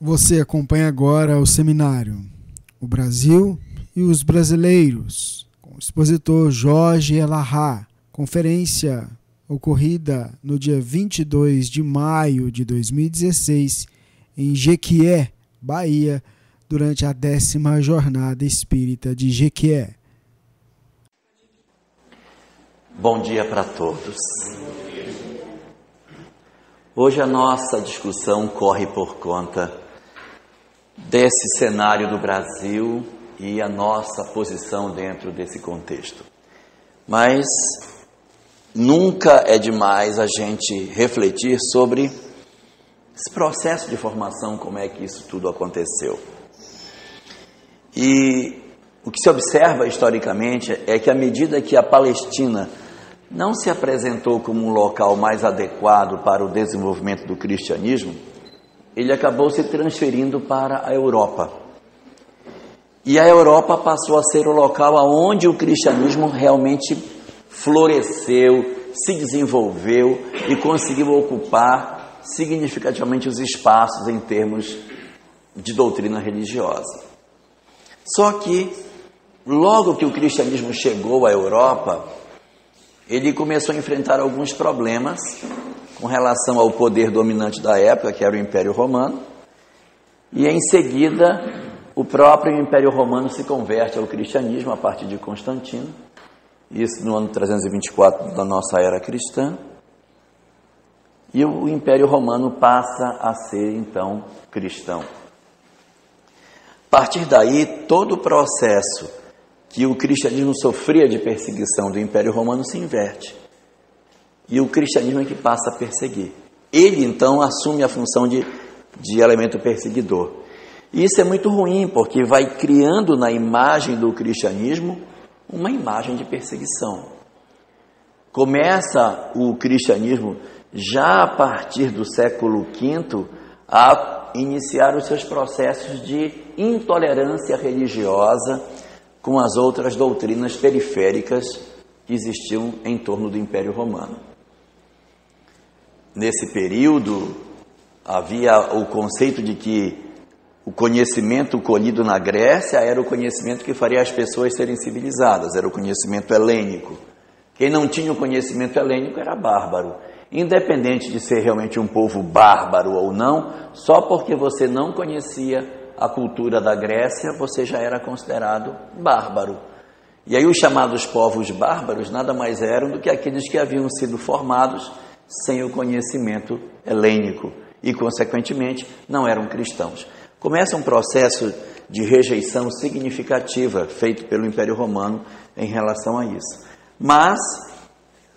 Você acompanha agora o seminário O Brasil e os Brasileiros, com o expositor Jorge Elahá, conferência ocorrida no dia 22 de maio de 2016 em Jequié, Bahia, durante a 10ª Jornada Espírita de Jequié. Bom dia para todos. Hoje a nossa discussão corre por conta desse cenário do Brasil e a nossa posição dentro desse contexto. Mas nunca é demais a gente refletir sobre esse processo de formação, como é que isso tudo aconteceu. E o que se observa historicamente é que à medida que a Palestina não se apresentou como um local mais adequado para o desenvolvimento do cristianismo, ele acabou se transferindo para a Europa. E a Europa passou a ser o local onde o cristianismo realmente floresceu, se desenvolveu e conseguiu ocupar significativamente os espaços em termos de doutrina religiosa. Só que, logo que o cristianismo chegou à Europa, ele começou a enfrentar alguns problemas com relação ao poder dominante da época, que era o Império Romano, e em seguida o próprio Império Romano se converte ao cristianismo a partir de Constantino, isso no ano 324 da nossa era cristã, e o Império Romano passa a ser então cristão. A partir daí, todo o processo que o cristianismo sofria de perseguição do Império Romano se inverte. E o cristianismo é que passa a perseguir. Ele, então, assume a função de elemento perseguidor. E isso é muito ruim, porque vai criando na imagem do cristianismo uma imagem de perseguição. Começa o cristianismo, já a partir do século V, a iniciar os seus processos de intolerância religiosa com as outras doutrinas periféricas que existiam em torno do Império Romano. Nesse período, havia o conceito de que o conhecimento colhido na Grécia era o conhecimento que faria as pessoas serem civilizadas, era o conhecimento helênico. Quem não tinha o conhecimento helênico era bárbaro. Independente de ser realmente um povo bárbaro ou não, só porque você não conhecia a cultura da Grécia, você já era considerado bárbaro. E aí os chamados povos bárbaros nada mais eram do que aqueles que haviam sido formados sem o conhecimento helênico e, consequentemente, não eram cristãos. Começa um processo de rejeição significativa feito pelo Império Romano em relação a isso. Mas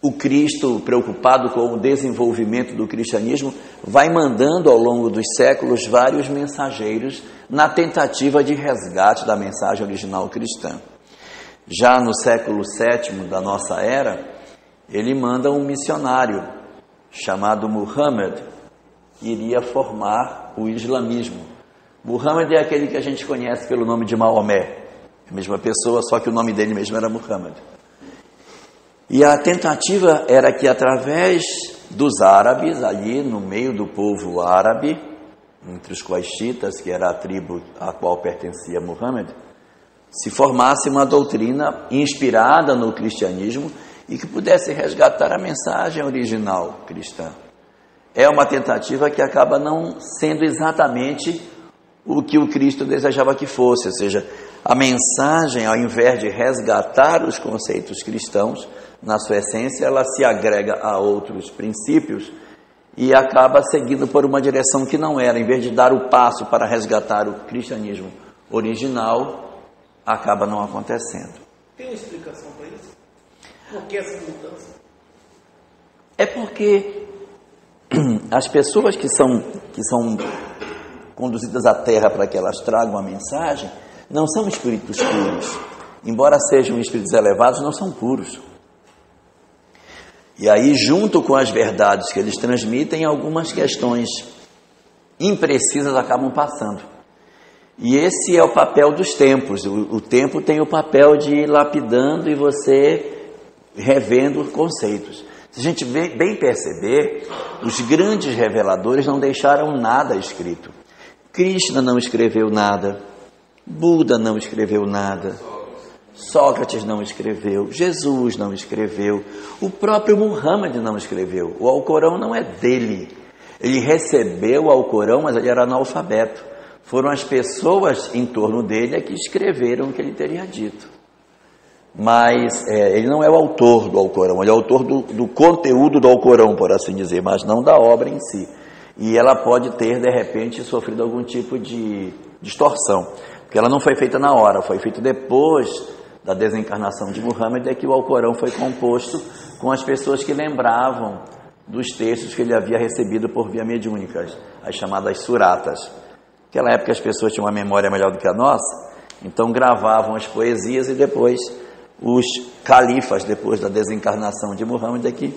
o Cristo, preocupado com o desenvolvimento do cristianismo, vai mandando ao longo dos séculos vários mensageiros na tentativa de resgate da mensagem original cristã. Já no século VII da nossa era, ele manda um missionário chamado Muhammad, que iria formar o islamismo. Muhammad é aquele que a gente conhece pelo nome de Maomé, a mesma pessoa, só que o nome dele mesmo era Muhammad. E a tentativa era que, através dos árabes, ali no meio do povo árabe, entre os quaishitas, que era a tribo a qual pertencia Muhammad, se formasse uma doutrina inspirada no cristianismo e que pudesse resgatar a mensagem original cristã. É uma tentativa que acaba não sendo exatamente o que o Cristo desejava que fosse, ou seja, a mensagem, ao invés de resgatar os conceitos cristãos, na sua essência, ela se agrega a outros princípios e acaba seguindo por uma direção que não era. Em vez de dar o passo para resgatar o cristianismo original, acaba não acontecendo. Tem uma explicação para isso? Por que essa mudança? É porque as pessoas que são conduzidas à Terra para que elas tragam a mensagem não são espíritos puros. Embora sejam espíritos elevados, não são puros. E aí, junto com as verdades que eles transmitem, algumas questões imprecisas acabam passando. E esse é o papel dos tempos. O tempo tem o papel de ir lapidando e você revendo conceitos. Se a gente bem perceber, os grandes reveladores não deixaram nada escrito. Krishna não escreveu nada, Buda não escreveu nada, Sócrates não escreveu, Jesus não escreveu, o próprio Muhammad não escreveu. O Alcorão não é dele. Ele recebeu o Alcorão, mas ele era analfabeto. Foram as pessoas em torno dele que escreveram o que ele teria dito. Mas ele não é o autor do Alcorão, ele é o autor do conteúdo do Alcorão, por assim dizer, mas não da obra em si. E ela pode ter, de repente, sofrido algum tipo de distorção, porque ela não foi feita na hora, foi feita depois da desencarnação de Muhammad, é que o Alcorão foi composto com as pessoas que lembravam dos textos que ele havia recebido por via mediúnica, as chamadas suratas. Naquela época as pessoas tinham uma memória melhor do que a nossa, então gravavam as poesias e depois os califas, depois da desencarnação de Muhammad, é que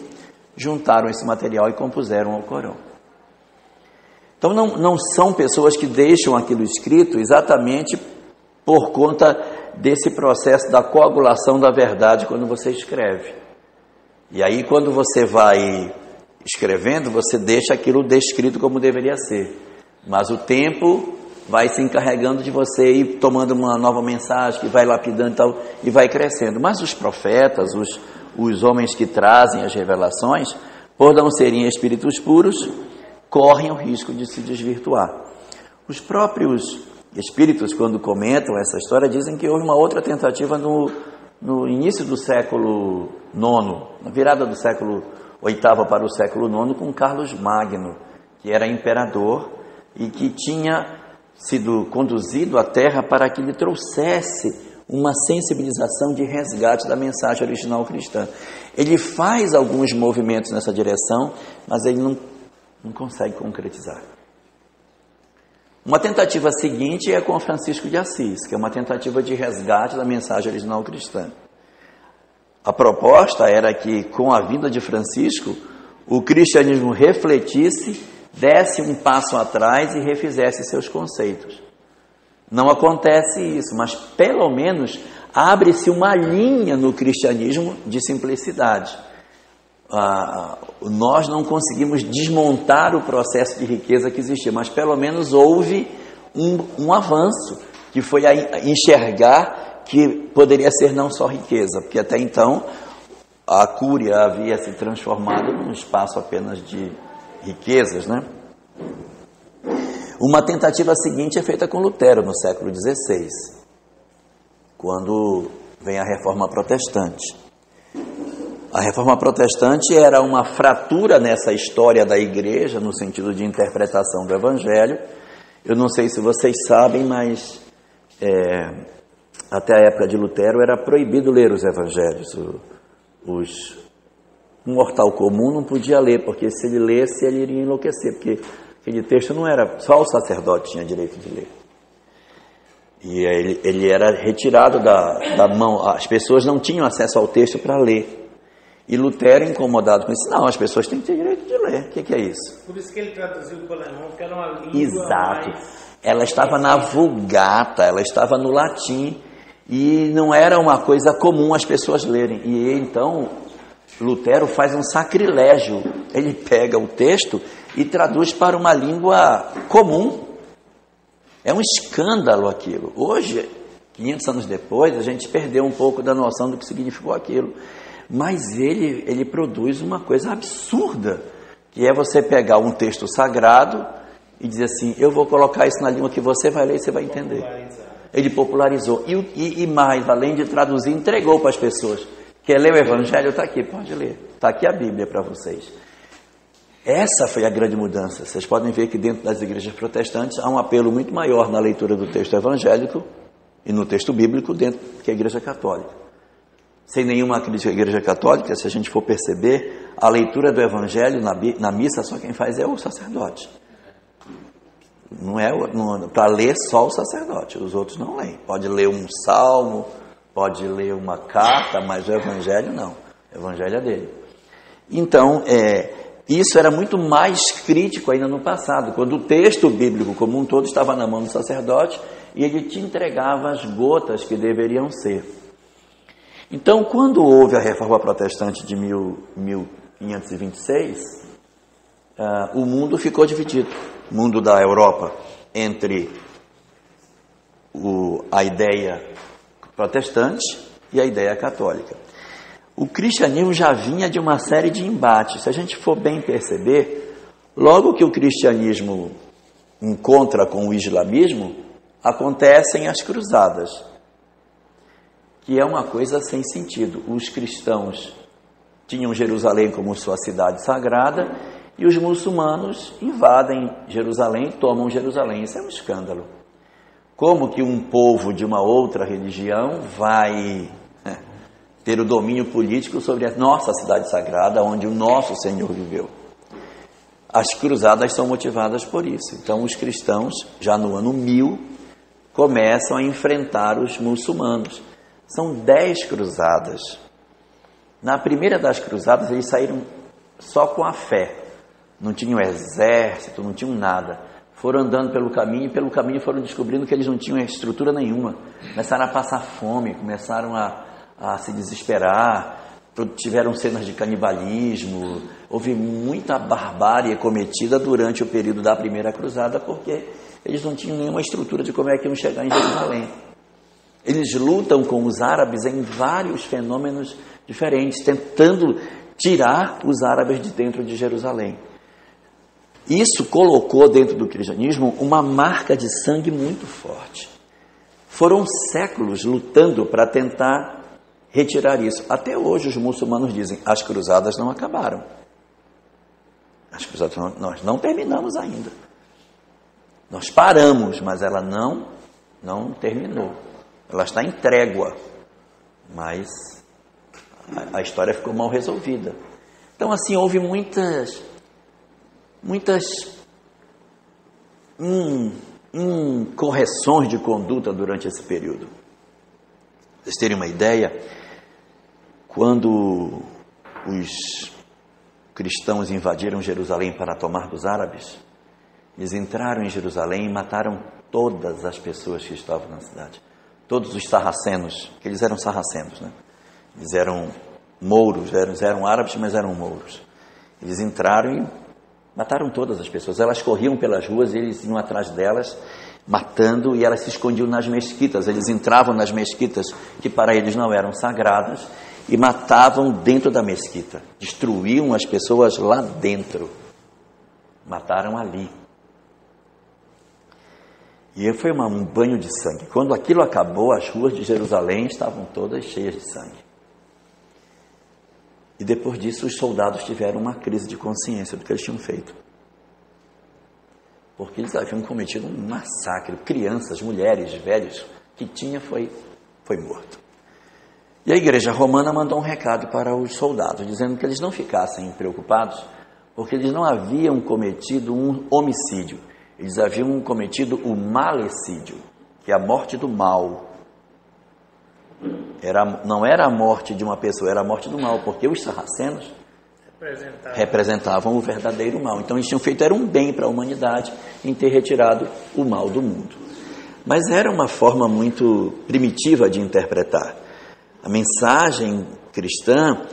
juntaram esse material e compuseram o Alcorão. Então não são pessoas que deixam aquilo escrito exatamente por conta desse processo da coagulação da verdade quando você escreve. E aí quando você vai escrevendo, você deixa aquilo descrito como deveria ser. Mas o tempo vai se encarregando de você ir tomando uma nova mensagem, que vai lapidando e tal, e vai crescendo. Mas os profetas, os homens que trazem as revelações, por não serem espíritos puros, correm o risco de se desvirtuar. Os próprios espíritos, quando comentam essa história, dizem que houve uma outra tentativa no início do século IX, na virada do século VIII para o século IX, com Carlos Magno, que era imperador e que tinha sido conduzido à Terra para que ele trouxesse uma sensibilização de resgate da mensagem original cristã. Ele faz alguns movimentos nessa direção, mas ele não consegue concretizar. Uma tentativa seguinte é com Francisco de Assis, que é uma tentativa de resgate da mensagem original cristã. A proposta era que, com a vinda de Francisco, o cristianismo refletisse, desse um passo atrás e refizesse seus conceitos. Não acontece isso, mas pelo menos abre-se uma linha no cristianismo de simplicidade. Nós não conseguimos desmontar o processo de riqueza que existia, mas pelo menos houve um avanço, que foi a enxergar que poderia ser não só riqueza, porque até então a Cúria havia se transformado num espaço apenas de riquezas, né? Uma tentativa seguinte é feita com Lutero no século XVI, quando vem a Reforma Protestante. A Reforma Protestante era uma fratura nessa história da igreja, no sentido de interpretação do Evangelho. Eu não sei se vocês sabem, mas até a época de Lutero era proibido ler os Evangelhos. Um mortal comum não podia ler, porque se ele lesse, ele iria enlouquecer, porque aquele texto não era, só o sacerdote tinha direito de ler. E ele era retirado da mão, as pessoas não tinham acesso ao texto para ler. E Lutero, incomodado com isso, não, as pessoas têm que ter direito de ler. O que é isso? Por isso que ele traduziu para o alemão, porque era uma língua Exato. mais... Ela estava na Vulgata, ela estava no latim, e não era uma coisa comum as pessoas lerem. E então, Lutero faz um sacrilégio. Ele pega o texto e traduz para uma língua comum. É um escândalo aquilo. Hoje, 500 anos depois, a gente perdeu um pouco da noção do que significou aquilo. Mas ele produz uma coisa absurda, que é você pegar um texto sagrado e dizer assim, eu vou colocar isso na língua que você vai ler e você vai entender. Ele popularizou. E mais, além de traduzir, entregou para as pessoas. Quer ler o Evangelho? Está aqui, pode ler. Está aqui a Bíblia para vocês. Essa foi a grande mudança. Vocês podem ver que dentro das igrejas protestantes há um apelo muito maior na leitura do texto evangélico e no texto bíblico dentro que a igreja católica. Sem nenhuma crítica à igreja católica, se a gente for perceber, a leitura do evangelho na missa, só quem faz é o sacerdote. Não é para ler só o sacerdote, os outros não leem. Pode ler um salmo, pode ler uma carta, mas o evangelho não. O evangelho é dele. Então, isso era muito mais crítico ainda no passado, quando o texto bíblico como um todo estava na mão do sacerdote e ele te entregava as gotas que deveriam ser. Então, quando houve a Reforma Protestante de 1526, o mundo ficou dividido, o mundo da Europa, entre a ideia protestante e a ideia católica. O cristianismo já vinha de uma série de embates. Se a gente for bem perceber, logo que o cristianismo encontra com o islamismo, acontecem as cruzadas, que é uma coisa sem sentido. Os cristãos tinham Jerusalém como sua cidade sagrada e os muçulmanos invadem Jerusalém, tomam Jerusalém. Isso é um escândalo. Como que um povo de uma outra religião vai ter o domínio político sobre a nossa cidade sagrada, onde o nosso Senhor viveu? As cruzadas são motivadas por isso. Então, os cristãos, já no ano 1000, começam a enfrentar os muçulmanos. São 10 cruzadas. Na primeira das cruzadas, eles saíram só com a fé. Não tinham exército, não tinham nada. Foram andando pelo caminho e pelo caminho foram descobrindo que eles não tinham estrutura nenhuma. Começaram a passar fome, começaram a se desesperar, tiveram cenas de canibalismo, houve muita barbárie cometida durante o período da primeira cruzada, porque eles não tinham nenhuma estrutura de como é que iam chegar em Jerusalém. Eles lutam com os árabes em vários fenômenos diferentes, tentando tirar os árabes de dentro de Jerusalém. Isso colocou dentro do cristianismo uma marca de sangue muito forte. Foram séculos lutando para tentar retirar isso. Até hoje os muçulmanos dizem, as cruzadas não acabaram. As cruzadas nós não terminamos ainda. Nós paramos, mas ela não terminou. Ela está em trégua, mas a história ficou mal resolvida. Então, assim, houve muitas correções de conduta durante esse período. Para vocês terem uma ideia, quando os cristãos invadiram Jerusalém para tomar dos árabes, eles entraram em Jerusalém e mataram todas as pessoas que estavam na cidade. Todos os sarracenos, que eles eram sarracenos, né? Eles eram mouros, eram árabes, mas eram mouros. Eles entraram e mataram todas as pessoas. Elas corriam pelas ruas e eles iam atrás delas, matando, e elas se escondiam nas mesquitas. Eles entravam nas mesquitas, que para eles não eram sagradas, e matavam dentro da mesquita. Destruíam as pessoas lá dentro. Mataram ali. E foi um banho de sangue. Quando aquilo acabou, as ruas de Jerusalém estavam todas cheias de sangue. E depois disso, os soldados tiveram uma crise de consciência do que eles tinham feito. Porque eles haviam cometido um massacre. Crianças, mulheres, velhos, que tinha foi morto. E a igreja romana mandou um recado para os soldados, dizendo que eles não ficassem preocupados, porque eles não haviam cometido um homicídio. Eles haviam cometido o malecídio, que é a morte do mal. Não era a morte de uma pessoa, era a morte do mal, porque os sarracenos representavam o verdadeiro mal. Então eles tinham feito um bem para a humanidade em ter retirado o mal do mundo. Mas era uma forma muito primitiva de interpretar. A mensagem cristã,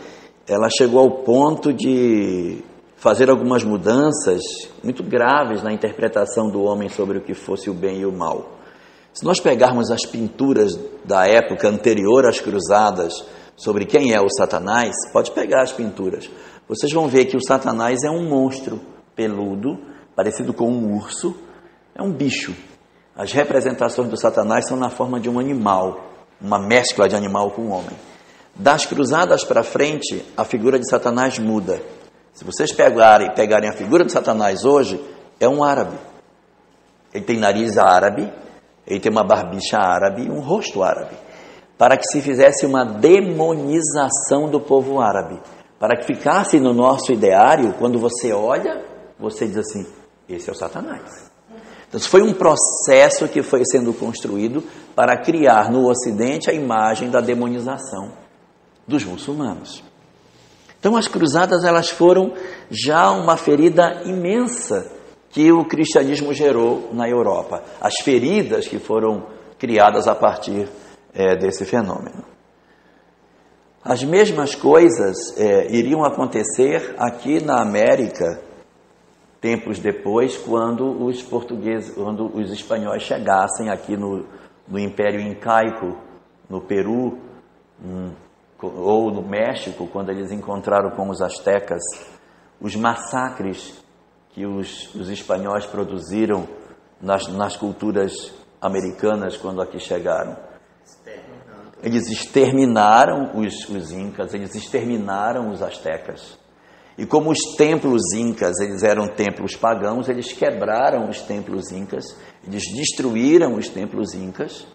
ela chegou ao ponto de fazer algumas mudanças muito graves na interpretação do homem sobre o que fosse o bem e o mal. Se nós pegarmos as pinturas da época anterior às cruzadas sobre quem é o Satanás, pode pegar as pinturas. Vocês vão ver que o Satanás é um monstro peludo, parecido com um urso, é um bicho. As representações do Satanás são na forma de um animal, uma mescla de animal com homem. Das cruzadas para frente, a figura de Satanás muda. Se vocês pegarem a figura de Satanás hoje, é um árabe. Ele tem nariz árabe, ele tem uma barbicha árabe e um rosto árabe. Para que se fizesse uma demonização do povo árabe. Para que ficasse no nosso ideário, quando você olha, você diz assim, esse é o Satanás. Então, isso foi um processo que foi sendo construído para criar no Ocidente a imagem da demonização dos muçulmanos. Então, as cruzadas, elas foram já uma ferida imensa que o cristianismo gerou na Europa. As feridas que foram criadas a partir desse fenômeno. As mesmas coisas iriam acontecer aqui na América tempos depois, quando os espanhóis chegassem aqui no Império Incaico, no Peru, ou no México, quando eles encontraram com os astecas, os massacres que os espanhóis produziram nas culturas americanas quando aqui chegaram. Eles exterminaram os incas, eles exterminaram os astecas. E como os templos incas, eles eram templos pagãos, eles quebraram os templos incas, eles destruíram os templos incas,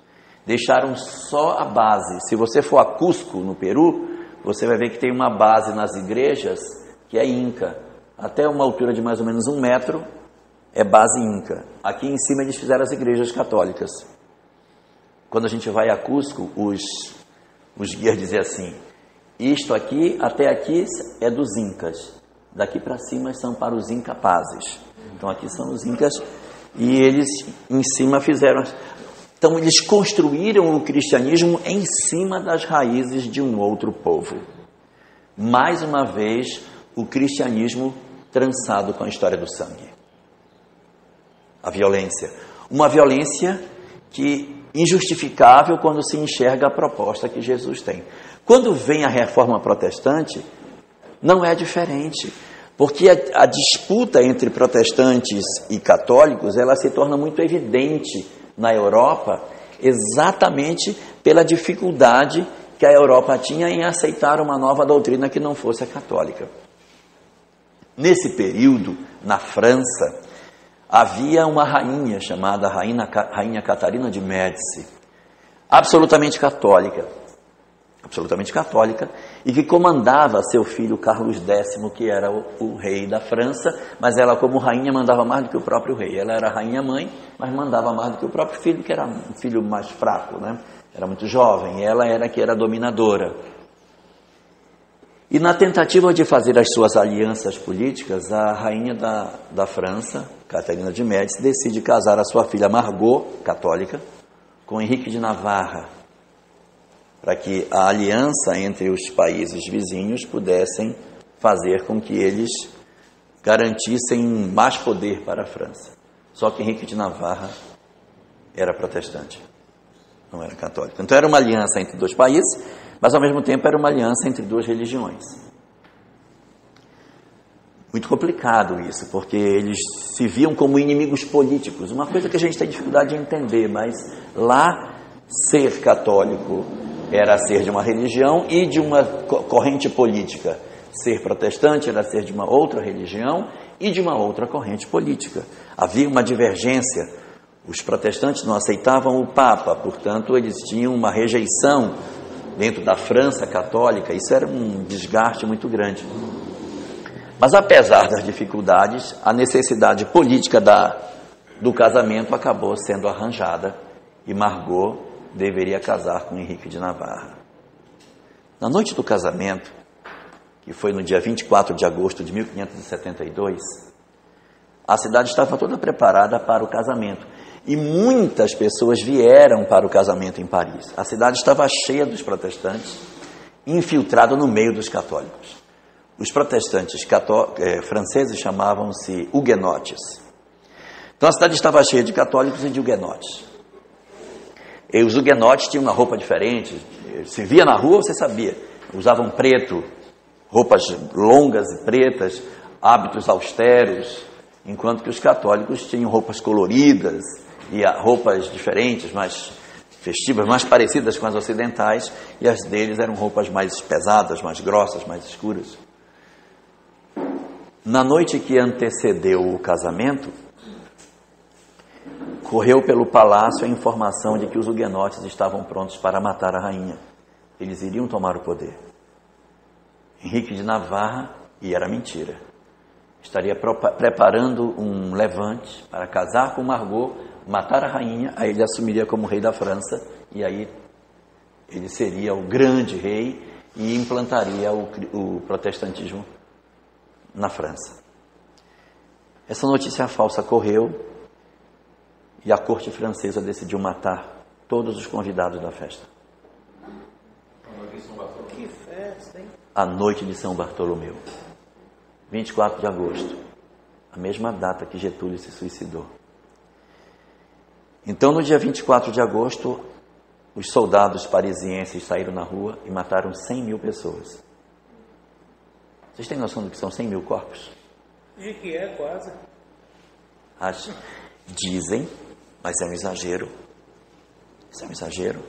deixaram só a base. Se você for a Cusco, no Peru, você vai ver que tem uma base nas igrejas que é inca. Até uma altura de mais ou menos 1 metro é base inca. Aqui em cima eles fizeram as igrejas católicas. Quando a gente vai a Cusco, os guias dizem assim: isto aqui, até aqui é dos incas, daqui para cima são para os incapazes. Então aqui são os incas e eles em cima fizeram. Então eles construíram o cristianismo em cima das raízes de um outro povo. Mais uma vez, o cristianismo trançado com a história do sangue. A violência. Uma violência injustificável quando se enxerga a proposta que Jesus tem. Quando vem a reforma protestante, não é diferente, porque a disputa entre protestantes e católicos, ela se torna muito evidente na Europa, exatamente pela dificuldade que a Europa tinha em aceitar uma nova doutrina que não fosse a católica. Nesse período, na França, havia uma rainha chamada Rainha Catarina de Médici, absolutamente católica, e que comandava seu filho Carlos X, que era o rei da França, mas ela, como rainha, mandava mais do que o próprio rei. Ela era rainha-mãe, mas mandava mais do que o próprio filho, que era um filho mais fraco, né? Era muito jovem, ela era que era dominadora. E na tentativa de fazer as suas alianças políticas, a rainha da França, Catarina de Médici, decide casar a sua filha Margot, católica, com Henrique de Navarra, para que a aliança entre os países vizinhos pudessem fazer com que eles garantissem mais poder para a França. Só que Henrique de Navarra era protestante, não era católico. Então era uma aliança entre 2 países, mas ao mesmo tempo era uma aliança entre 2 religiões. Muito complicado isso, porque eles se viam como inimigos políticos, uma coisa que a gente tem dificuldade de entender, mas lá ser católico era ser de uma religião e de uma corrente política. Ser protestante era ser de uma outra religião e de uma outra corrente política. Havia uma divergência. Os protestantes não aceitavam o Papa, portanto, eles tinham uma rejeição dentro da França católica. Isso era um desgaste muito grande. Mas, apesar das dificuldades, a necessidade política do casamento acabou sendo arranjada e Margot deveria casar com Henrique de Navarra. Na noite do casamento, que foi no dia 24 de agosto de 1572, a cidade estava toda preparada para o casamento. E muitas pessoas vieram para o casamento em Paris. A cidade estava cheia dos protestantes, infiltrada no meio dos católicos. Os protestantes franceses chamavam-se huguenotes. Então a cidade estava cheia de católicos e de huguenotes. E os huguenotes tinham uma roupa diferente. Se via na rua, você sabia. Usavam preto, roupas longas e pretas, hábitos austeros, enquanto que os católicos tinham roupas coloridas e roupas diferentes, mais festivas, mais parecidas com as ocidentais, e as deles eram roupas mais pesadas, mais grossas, mais escuras. Na noite que antecedeu o casamento, correu pelo palácio a informação de que os huguenotes estavam prontos para matar a rainha. Eles iriam tomar o poder. Henrique de Navarra, e era mentira, estaria preparando um levante para casar com Margot, matar a rainha, aí ele assumiria como rei da França, e aí ele seria o grande rei e implantaria o protestantismo na França. Essa notícia falsa correu e a corte francesa decidiu matar todos os convidados da festa. Que festa, hein? A noite de São Bartolomeu, 24 de agosto. a mesma data que Getúlio se suicidou. Então, no dia 24 de agosto, os soldados parisienses saíram na rua e mataram 100 mil pessoas. Vocês têm noção do que são 100 mil corpos? De que é quase. Dizem, mas é um exagero. Isso é um exagero.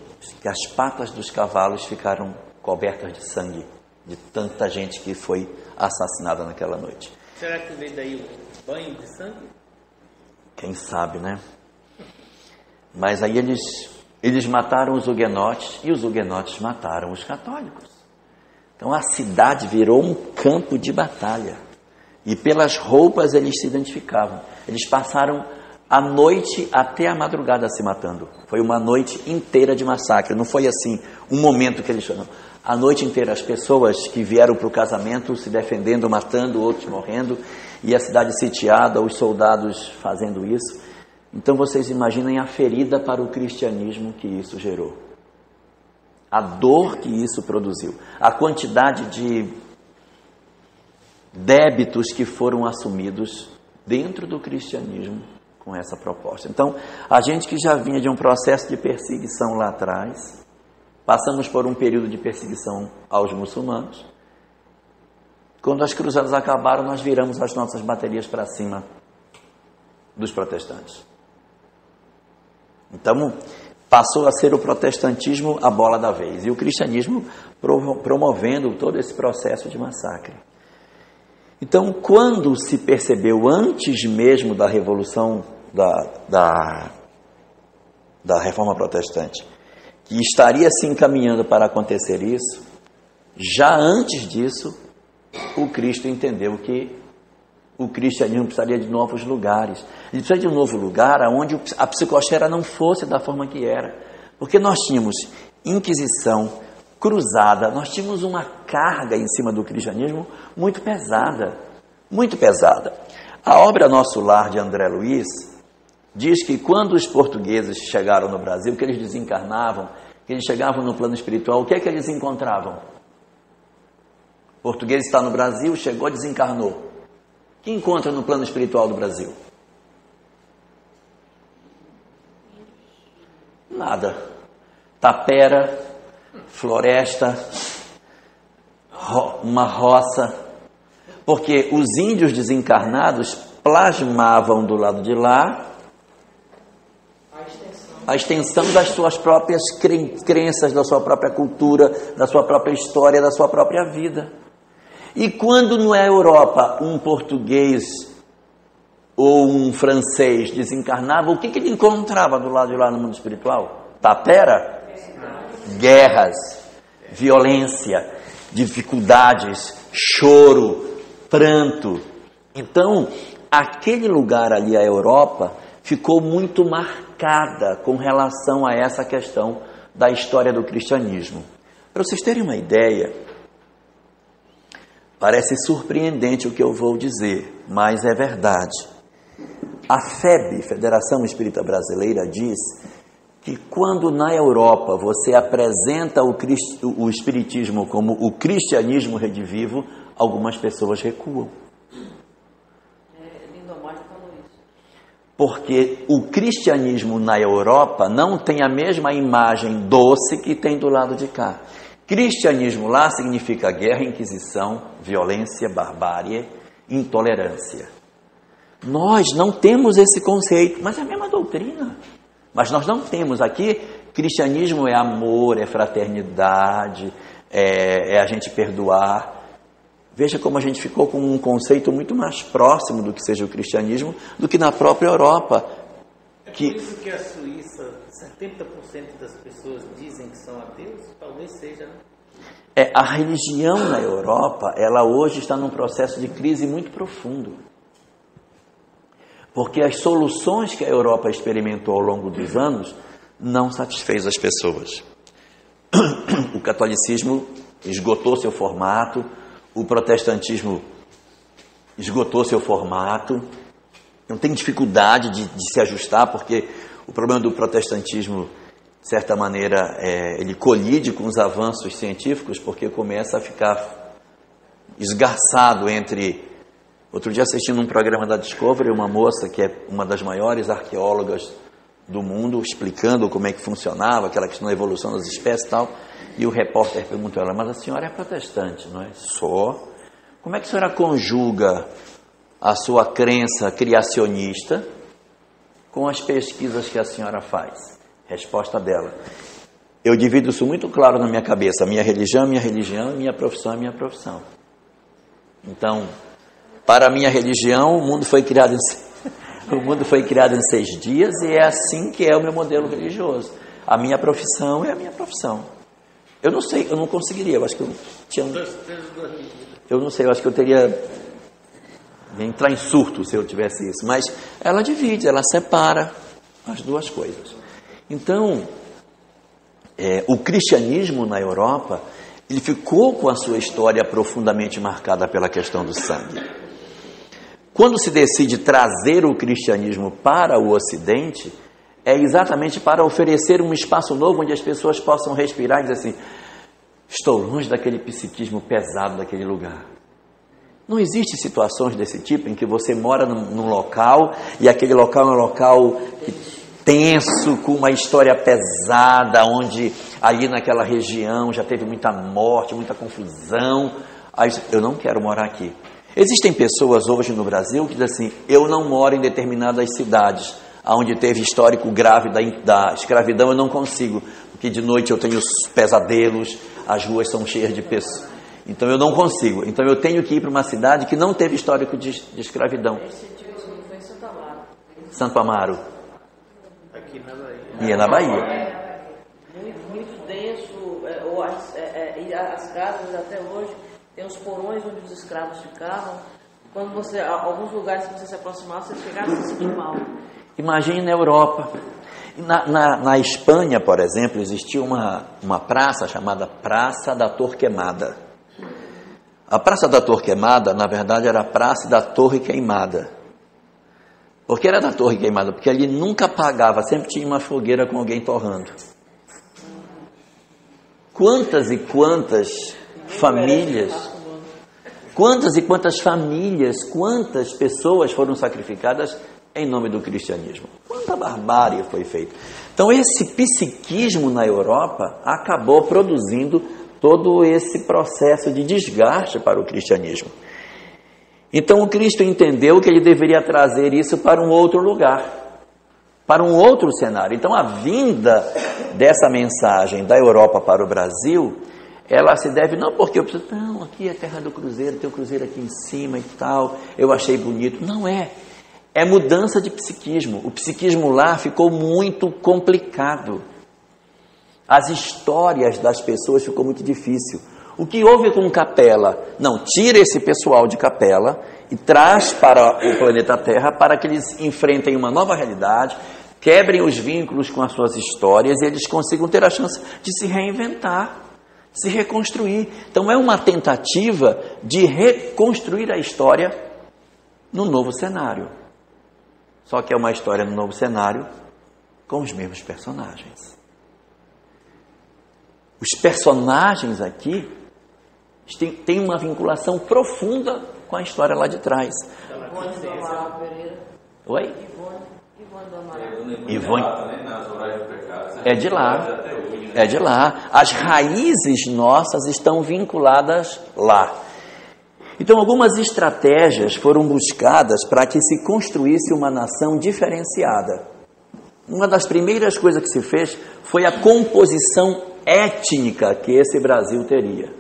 Que as patas dos cavalos ficaram cobertas de sangue de tanta gente que foi assassinada naquela noite. Será que veio daí um banho de sangue? Quem sabe, né? Mas aí eles mataram os huguenotes e os huguenotes mataram os católicos. Então a cidade virou um campo de batalha. E pelas roupas eles se identificavam. Eles passaram a noite até a madrugada se matando. Foi uma noite inteira de massacre. Não foi assim, um momento que eles foram. A noite inteira as pessoas que vieram para o casamento se defendendo, matando, outros morrendo. E a cidade sitiada, os soldados fazendo isso. Então vocês imaginem a ferida para o cristianismo que isso gerou. A dor que isso produziu, a quantidade de débitos que foram assumidos dentro do cristianismo com essa proposta. Então, a gente que já vinha de um processo de perseguição lá atrás, passamos por um período de perseguição aos muçulmanos. Quando as cruzadas acabaram, nós viramos as nossas baterias para cima dos protestantes. Então, passou a ser o protestantismo a bola da vez e o cristianismo promovendo todo esse processo de massacre. Então, quando se percebeu, antes mesmo da revolução da reforma protestante, que estaria se encaminhando para acontecer isso, já antes disso, o Cristo entendeu que o cristianismo precisaria de novos lugares. Ele precisa de um novo lugar onde a psicosfera não fosse da forma que era. Porque nós tínhamos Inquisição, Cruzada, nós tínhamos uma carga em cima do cristianismo muito pesada. Muito pesada. A obra Nosso Lar, de André Luiz, diz que quando os portugueses chegaram no Brasil, que eles desencarnavam, que eles chegavam no plano espiritual, o que é que eles encontravam? O português está no Brasil, chegou, desencarnou. O que encontra no plano espiritual do Brasil? Nada. Tapera, floresta, uma roça. Porque os índios desencarnados plasmavam do lado de lá a extensão das suas próprias crenças, da sua própria cultura, da sua própria história, da sua própria vida. E quando na Europa um português ou um francês desencarnava, o que ele encontrava do lado de lá no mundo espiritual? Tapera? Guerras, violência, dificuldades, choro, pranto. Então, aquele lugar ali, a Europa, ficou muito marcada com relação a essa questão da história do cristianismo. Para vocês terem uma ideia, parece surpreendente o que eu vou dizer, mas é verdade. A FEB, Federação Espírita Brasileira, diz que quando na Europa você apresenta o espiritismo como o cristianismo redivivo, algumas pessoas recuam. Lindomar falou isso. Porque o cristianismo na Europa não tem a mesma imagem doce que tem do lado de cá. Cristianismo lá significa guerra, inquisição, violência, barbárie, intolerância. Nós não temos esse conceito, mas é a mesma doutrina. Mas nós não temos aqui, cristianismo é amor, é fraternidade, é a gente perdoar. Veja como a gente ficou com um conceito muito mais próximo do que seja o cristianismo do que na própria Europa. É por isso que a Suíça, 70% das pessoas dizem que são ateus, talvez seja, né? A religião na Europa, ela hoje está num processo de crise muito profundo. Porque as soluções que a Europa experimentou ao longo dos anos não satisfez as pessoas. O catolicismo esgotou seu formato, o protestantismo esgotou seu formato, não tem dificuldade de se ajustar, porque o problema do protestantismo, de certa maneira, ele colide com os avanços científicos, porque começa a ficar esgarçado entre Outro dia assistindo um programa da Discovery, uma moça que é uma das maiores arqueólogas do mundo, explicando como é que funcionava, aquela questão da evolução das espécies e tal, e o repórter perguntou a ela, mas a senhora é protestante, não é? Só. Como é que a senhora conjuga a sua crença criacionista com as pesquisas que a senhora faz? Resposta dela, eu divido isso muito claro na minha cabeça, minha religião, minha profissão é minha profissão. Então, para a minha religião, o mundo foi criado em 6 dias e é assim que é o meu modelo religioso. A minha profissão é a minha profissão. Eu não sei, eu não conseguiria, eu acho que eu acho que eu teria entrar em surto se eu tivesse isso, mas ela divide, ela separa as duas coisas. Então, o cristianismo na Europa, ele ficou com a sua história profundamente marcada pela questão do sangue. Quando se decide trazer o cristianismo para o Ocidente, é exatamente para oferecer um espaço novo onde as pessoas possam respirar e dizer assim, estou longe daquele psiquismo pesado daquele lugar. Não existe situações desse tipo em que você mora num local e aquele local é um local tenso, com uma história pesada, onde ali naquela região já teve muita morte, muita confusão. Aí, eu não quero morar aqui. Existem pessoas hoje no Brasil que dizem assim, eu não moro em determinadas cidades, onde teve histórico grave da escravidão, eu não consigo, porque de noite eu tenho pesadelos, as ruas são cheias de pessoas, então eu não consigo, então eu tenho que ir para uma cidade que não teve histórico de escravidão. Esse tipo foi em Santo Amaro. Santo Amaro. Aqui na Bahia. E é na Bahia. Muito denso, as casas até hoje tem os porões onde os escravos ficavam. Quando alguns lugares que você se aproximasse, você chegava a se sentir mal. Imagine na Europa. Na Espanha, por exemplo, existia uma praça chamada Praça da Torquemada. A Praça da Torquemada, na verdade, era a Praça da Torre Queimada. Por que era da Torre Queimada? Porque ali nunca apagava, sempre tinha uma fogueira com alguém torrando. Quantas e quantas famílias, quantas pessoas foram sacrificadas em nome do cristianismo? Quanta barbárie foi feita. Então esse psiquismo na Europa acabou produzindo todo esse processo de desgaste para o cristianismo. Então o Cristo entendeu que ele deveria trazer isso para um outro lugar, para um outro cenário. Então a vinda dessa mensagem da Europa para o Brasil, ela se deve não porque eu preciso, não, aqui é a terra do cruzeiro, tem o cruzeiro aqui em cima e tal, eu achei bonito. Não é. É mudança de psiquismo. O psiquismo lá ficou muito complicado. As histórias das pessoas ficou muito difícil. O que houve com Capela? Não, tira esse pessoal de Capela e traz para o planeta Terra para que eles enfrentem uma nova realidade, quebrem os vínculos com as suas histórias e eles consigam ter a chance de se reinventar, se reconstruir. Então é uma tentativa de reconstruir a história no novo cenário. Só que é uma história no novo cenário com os mesmos personagens. Os personagens aqui têm uma vinculação profunda com a história lá de trás. Ivone do Amaral Pereira. Oi? Ivone do Amaral. Ivone. É de lá. É de lá. As raízes nossas estão vinculadas lá. Então, algumas estratégias foram buscadas para que se construísse uma nação diferenciada. Uma das primeiras coisas que se fez foi a composição étnica que esse Brasil teria.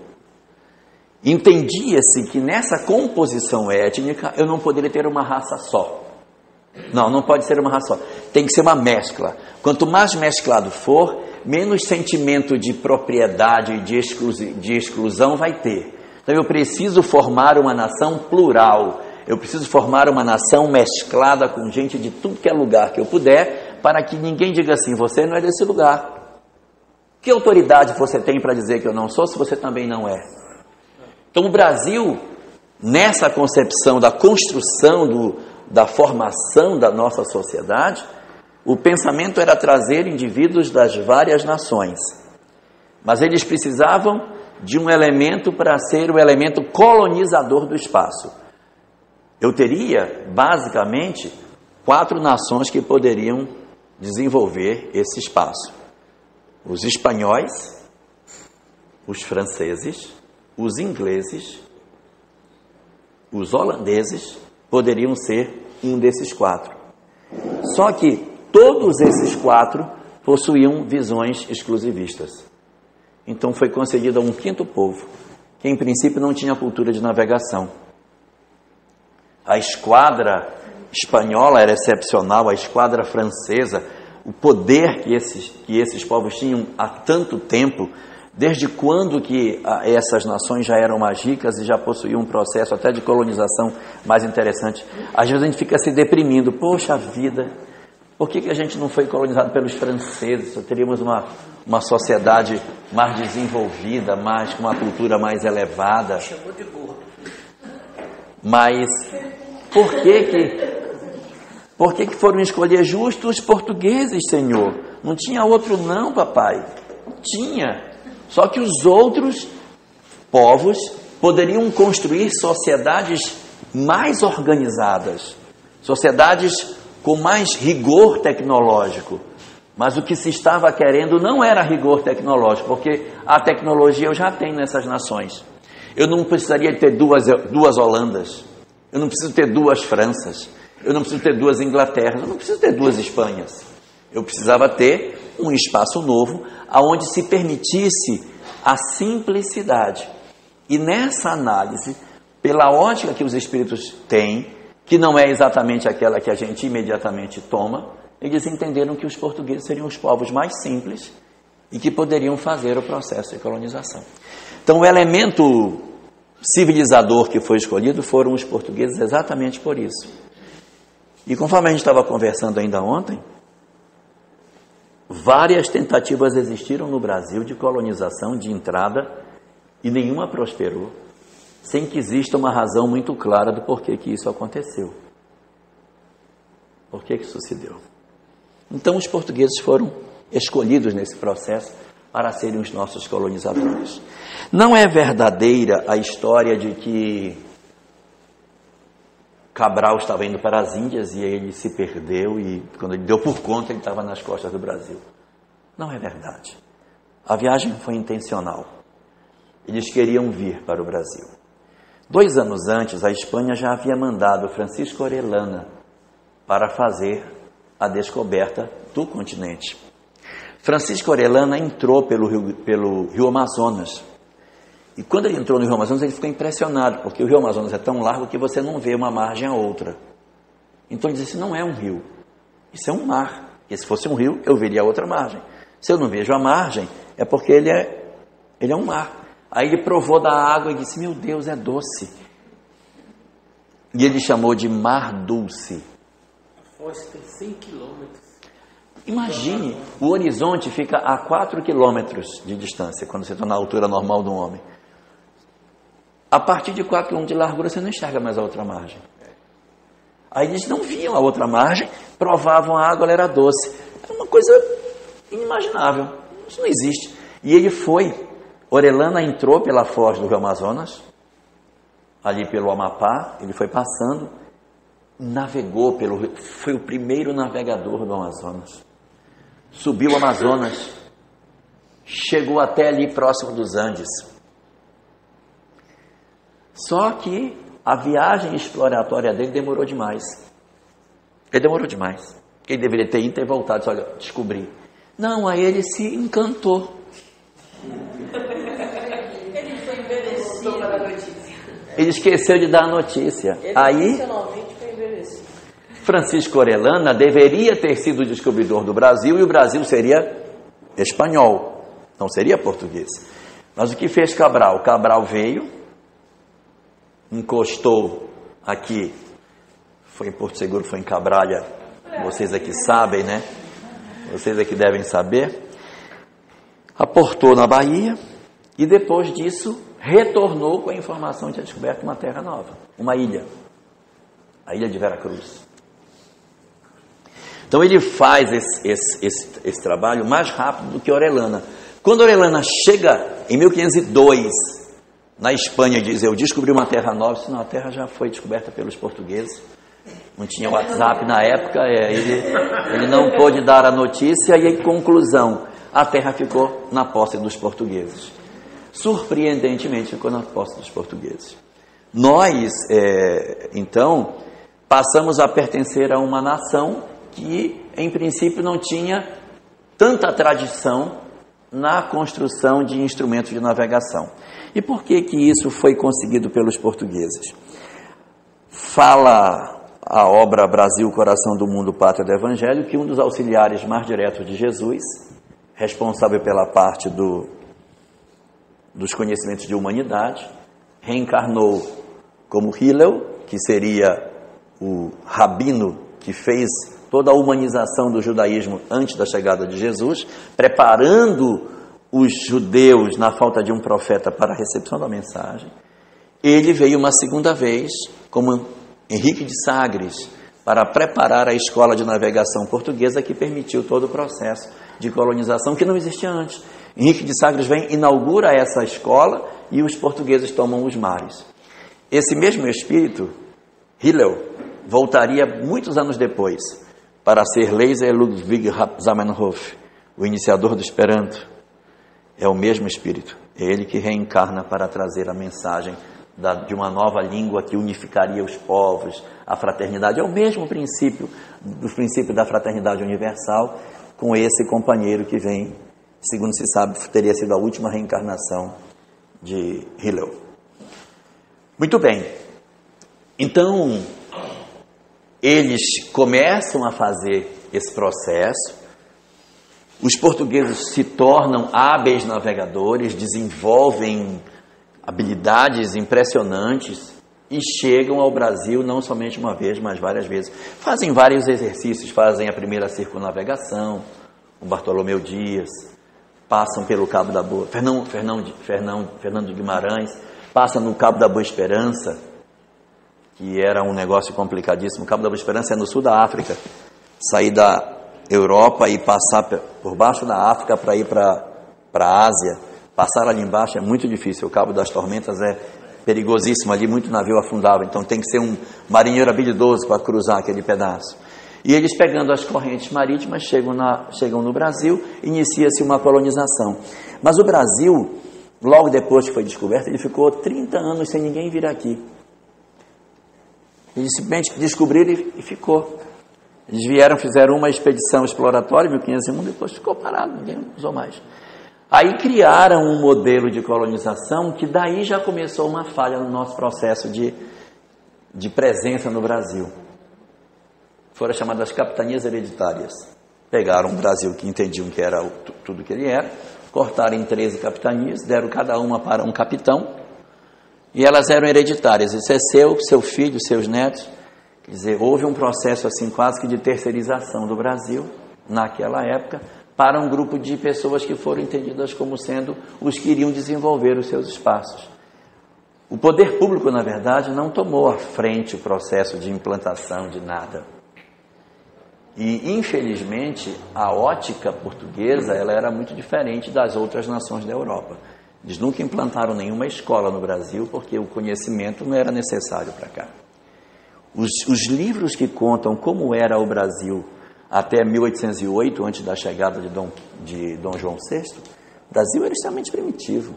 Entendia-se que nessa composição étnica eu não poderia ter uma raça só. Não pode ser uma raça só. Tem que ser uma mescla. Quanto mais mesclado for, menos sentimento de propriedade e de exclusão vai ter. Então eu preciso formar uma nação plural, eu preciso formar uma nação mesclada com gente de tudo que é lugar que eu puder, para que ninguém diga assim, você não é desse lugar. Que autoridade você tem para dizer que eu não sou, se você também não é? Então o Brasil, nessa concepção da construção, da formação da nossa sociedade, o pensamento era trazer indivíduos das várias nações, mas eles precisavam de um elemento para ser o elemento colonizador do espaço. eu teria, basicamente, 4 nações que poderiam desenvolver esse espaço. Os espanhóis, os franceses, os ingleses, os holandeses poderiam ser um desses 4. Só que todos esses 4 possuíam visões exclusivistas. Então foi concedido a um 5º povo, que em princípio não tinha cultura de navegação. A esquadra espanhola era excepcional, a esquadra francesa, o poder que esses povos tinham há tanto tempo, desde quando que essas nações já eram mais ricas e já possuíam um processo até de colonização mais interessante. Às vezes a gente fica se deprimindo, poxa vida, por que a gente não foi colonizado pelos franceses? Só teríamos uma sociedade mais desenvolvida, com uma cultura mais elevada. Chamou de burro. Mas por que foram escolher justo os portugueses, Senhor? Não tinha outro não, papai. Tinha. Só que os outros povos poderiam construir sociedades mais organizadas, sociedades com mais rigor tecnológico. Mas o que se estava querendo não era rigor tecnológico, porque a tecnologia eu já tenho nessas nações. Eu não precisaria ter duas Holandas, eu não preciso ter 2 Franças, eu não preciso ter 2 Inglaterras, eu não preciso ter 2 Espanhas. Eu precisava ter um espaço novo, onde se permitisse a simplicidade. E nessa análise, pela ótica que os espíritos têm, que não é exatamente aquela que a gente imediatamente toma, eles entenderam que os portugueses seriam os povos mais simples e que poderiam fazer o processo de colonização. Então, o elemento civilizador que foi escolhido foram os portugueses exatamente por isso. E conforme a gente estava conversando ainda ontem, várias tentativas existiram no Brasil de colonização, de entrada, e nenhuma prosperou, sem que exista uma razão muito clara do porquê que isso aconteceu. Por que isso se deu? Então, os portugueses foram escolhidos nesse processo para serem os nossos colonizadores. Não é verdadeira a história de que Cabral estava indo para as Índias e ele se perdeu e quando ele deu por conta ele estava nas costas do Brasil. Não é verdade. A viagem foi intencional. Eles queriam vir para o Brasil. 2 anos antes, a Espanha já havia mandado Francisco Orellana para fazer a descoberta do continente. Francisco Orellana entrou pelo rio Amazonas. E quando ele entrou no rio Amazonas, ele ficou impressionado, porque o rio Amazonas é tão largo que você não vê uma margem a outra. Então ele disse, não é um rio, isso é um mar. E se fosse um rio, eu veria a outra margem. Se eu não vejo a margem, é porque ele é um mar. Aí ele provou da água e disse, meu Deus, é doce. E ele chamou de Mar Dulce. A foz tem 100 quilômetros. Imagine, o horizonte fica a 4 quilômetros de distância, quando você está na altura normal de um homem. A partir de 4 quilômetros de largura, você não enxerga mais a outra margem. Aí eles não viam a outra margem, provavam a água, ela era doce. É uma coisa inimaginável, isso não existe. E ele foi, Orellana entrou pela foz do rio Amazonas, ali pelo Amapá, ele foi passando, navegou pelo rio, foi o primeiro navegador do Amazonas. Subiu o Amazonas, chegou até ali próximo dos Andes. Só que a viagem exploratória dele demorou demais. Ele demorou demais. Ele deveria ter ido e ter voltado e disse, olha, descobri. Não, aí ele se encantou. Ele foi envelhecido para a notícia. Ele esqueceu de dar a notícia. Ele aí, emocionalmente foi envelhecido. Francisco Orellana deveria ter sido o descobridor do Brasil e o Brasil seria espanhol, não seria português. Mas o que fez Cabral? Cabral veio, encostou aqui, foi em Porto Seguro, foi em Cabralha, vocês aqui sabem, né? Vocês aqui devem saber. Aportou na Bahia e depois disso retornou com a informação de ter descoberto uma terra nova, uma ilha, a ilha de Veracruz. Então ele faz esse trabalho mais rápido do que Orellana. Quando Orellana chega em 1502 na Espanha diz, eu descobri uma terra nova, senão a terra já foi descoberta pelos portugueses. Não tinha WhatsApp na época, ele não pôde dar a notícia e, em conclusão, a terra ficou na posse dos portugueses. Surpreendentemente, ficou na posse dos portugueses. Nós, então, passamos a pertencer a uma nação que, em princípio, não tinha tanta tradição na construção de instrumentos de navegação. E por que que isso foi conseguido pelos portugueses? Fala a obra Brasil, Coração do Mundo, Pátria do Evangelho, que um dos auxiliares mais diretos de Jesus, responsável pela parte dos conhecimentos de humanidade, reencarnou como Hillel, que seria o rabino que fez toda a humanização do judaísmo antes da chegada de Jesus, preparando os judeus na falta de um profeta para a recepção da mensagem. Ele veio uma segunda vez como Henrique de Sagres para preparar a escola de navegação portuguesa que permitiu todo o processo de colonização que não existia antes. Henrique de Sagres vem, inaugura essa escola e os portugueses tomam os mares. Esse mesmo espírito, Hillel, voltaria muitos anos depois para ser Leser Ludwig Zamenhof, o iniciador do Esperanto. É o mesmo espírito, é ele que reencarna para trazer a mensagem de uma nova língua que unificaria os povos, a fraternidade. É o mesmo princípio, do princípio da fraternidade universal, com esse companheiro que vem, segundo se sabe, teria sido a última reencarnação de Hillel. Muito bem. Então, eles começam a fazer esse processo, os portugueses se tornam hábeis navegadores, desenvolvem habilidades impressionantes e chegam ao Brasil não somente uma vez, mas várias vezes. Fazem vários exercícios, fazem a primeira circunnavegação, o Bartolomeu Dias, passam pelo Cabo da Boa, Fernando de Guimarães, passam no Cabo da Boa Esperança, que era um negócio complicadíssimo. O Cabo da Boa Esperança é no sul da África, sair da Europa e passar por baixo da África para ir para a Ásia. Passar ali embaixo é muito difícil, o Cabo das Tormentas é perigosíssimo, ali muito navio afundava, então tem que ser um marinheiro habilidoso para cruzar aquele pedaço. E eles, pegando as correntes marítimas, chegam no Brasil, inicia-se uma colonização. Mas o Brasil, logo depois que foi descoberto, ele ficou 30 anos sem ninguém vir aqui. Eles simplesmente descobriram e ficou. Eles vieram, fizeram uma expedição exploratória em 1501, depois ficou parado, ninguém usou mais. Aí criaram um modelo de colonização que daí já começou uma falha no nosso processo de presença no Brasil. Foram chamadas capitanias hereditárias. Pegaram o Brasil, que entendiam que era tudo que ele era, cortaram em 13 capitanias, deram cada uma para um capitão, e elas eram hereditárias. Isso é seu filho, seus netos. Quer dizer, houve um processo assim quase que de terceirização do Brasil, naquela época, para um grupo de pessoas que foram entendidas como sendo os que iriam desenvolver os seus espaços. O poder público, na verdade, não tomou à frente o processo de implantação de nada. E, infelizmente, a ótica portuguesa ela era muito diferente das outras nações da Europa. Eles nunca implantaram nenhuma escola no Brasil porque o conhecimento não era necessário para cá. Os livros que contam como era o Brasil até 1808, antes da chegada de Dom João VI, o Brasil era extremamente primitivo,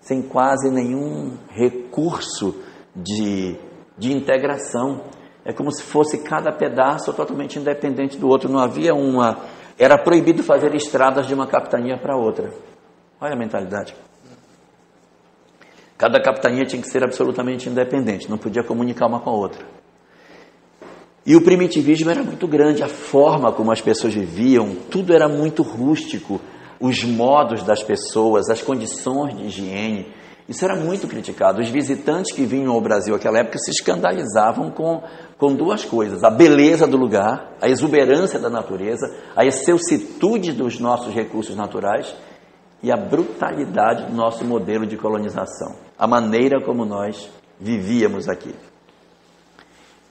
sem quase nenhum recurso de integração. É como se fosse cada pedaço totalmente independente do outro. Não havia era proibido fazer estradas de uma capitania para outra. Olha a mentalidade. Cada capitania tinha que ser absolutamente independente, não podia comunicar uma com a outra. E o primitivismo era muito grande, a forma como as pessoas viviam, tudo era muito rústico, os modos das pessoas, as condições de higiene, isso era muito criticado. Os visitantes que vinham ao Brasil naquela época se escandalizavam com duas coisas: a beleza do lugar, a exuberância da natureza, a excelsitude dos nossos recursos naturais e a brutalidade do nosso modelo de colonização, a maneira como nós vivíamos aqui.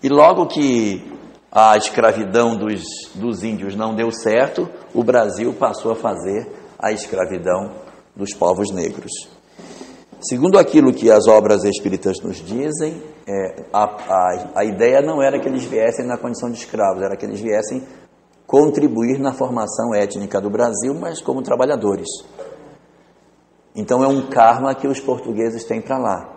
E logo que a escravidão dos índios não deu certo, o Brasil passou a fazer a escravidão dos povos negros. Segundo aquilo que as obras espíritas nos dizem, a ideia não era que eles viessem na condição de escravos, era que eles viessem contribuir na formação étnica do Brasil, mas como trabalhadores. Então é um karma que os portugueses têm para lá.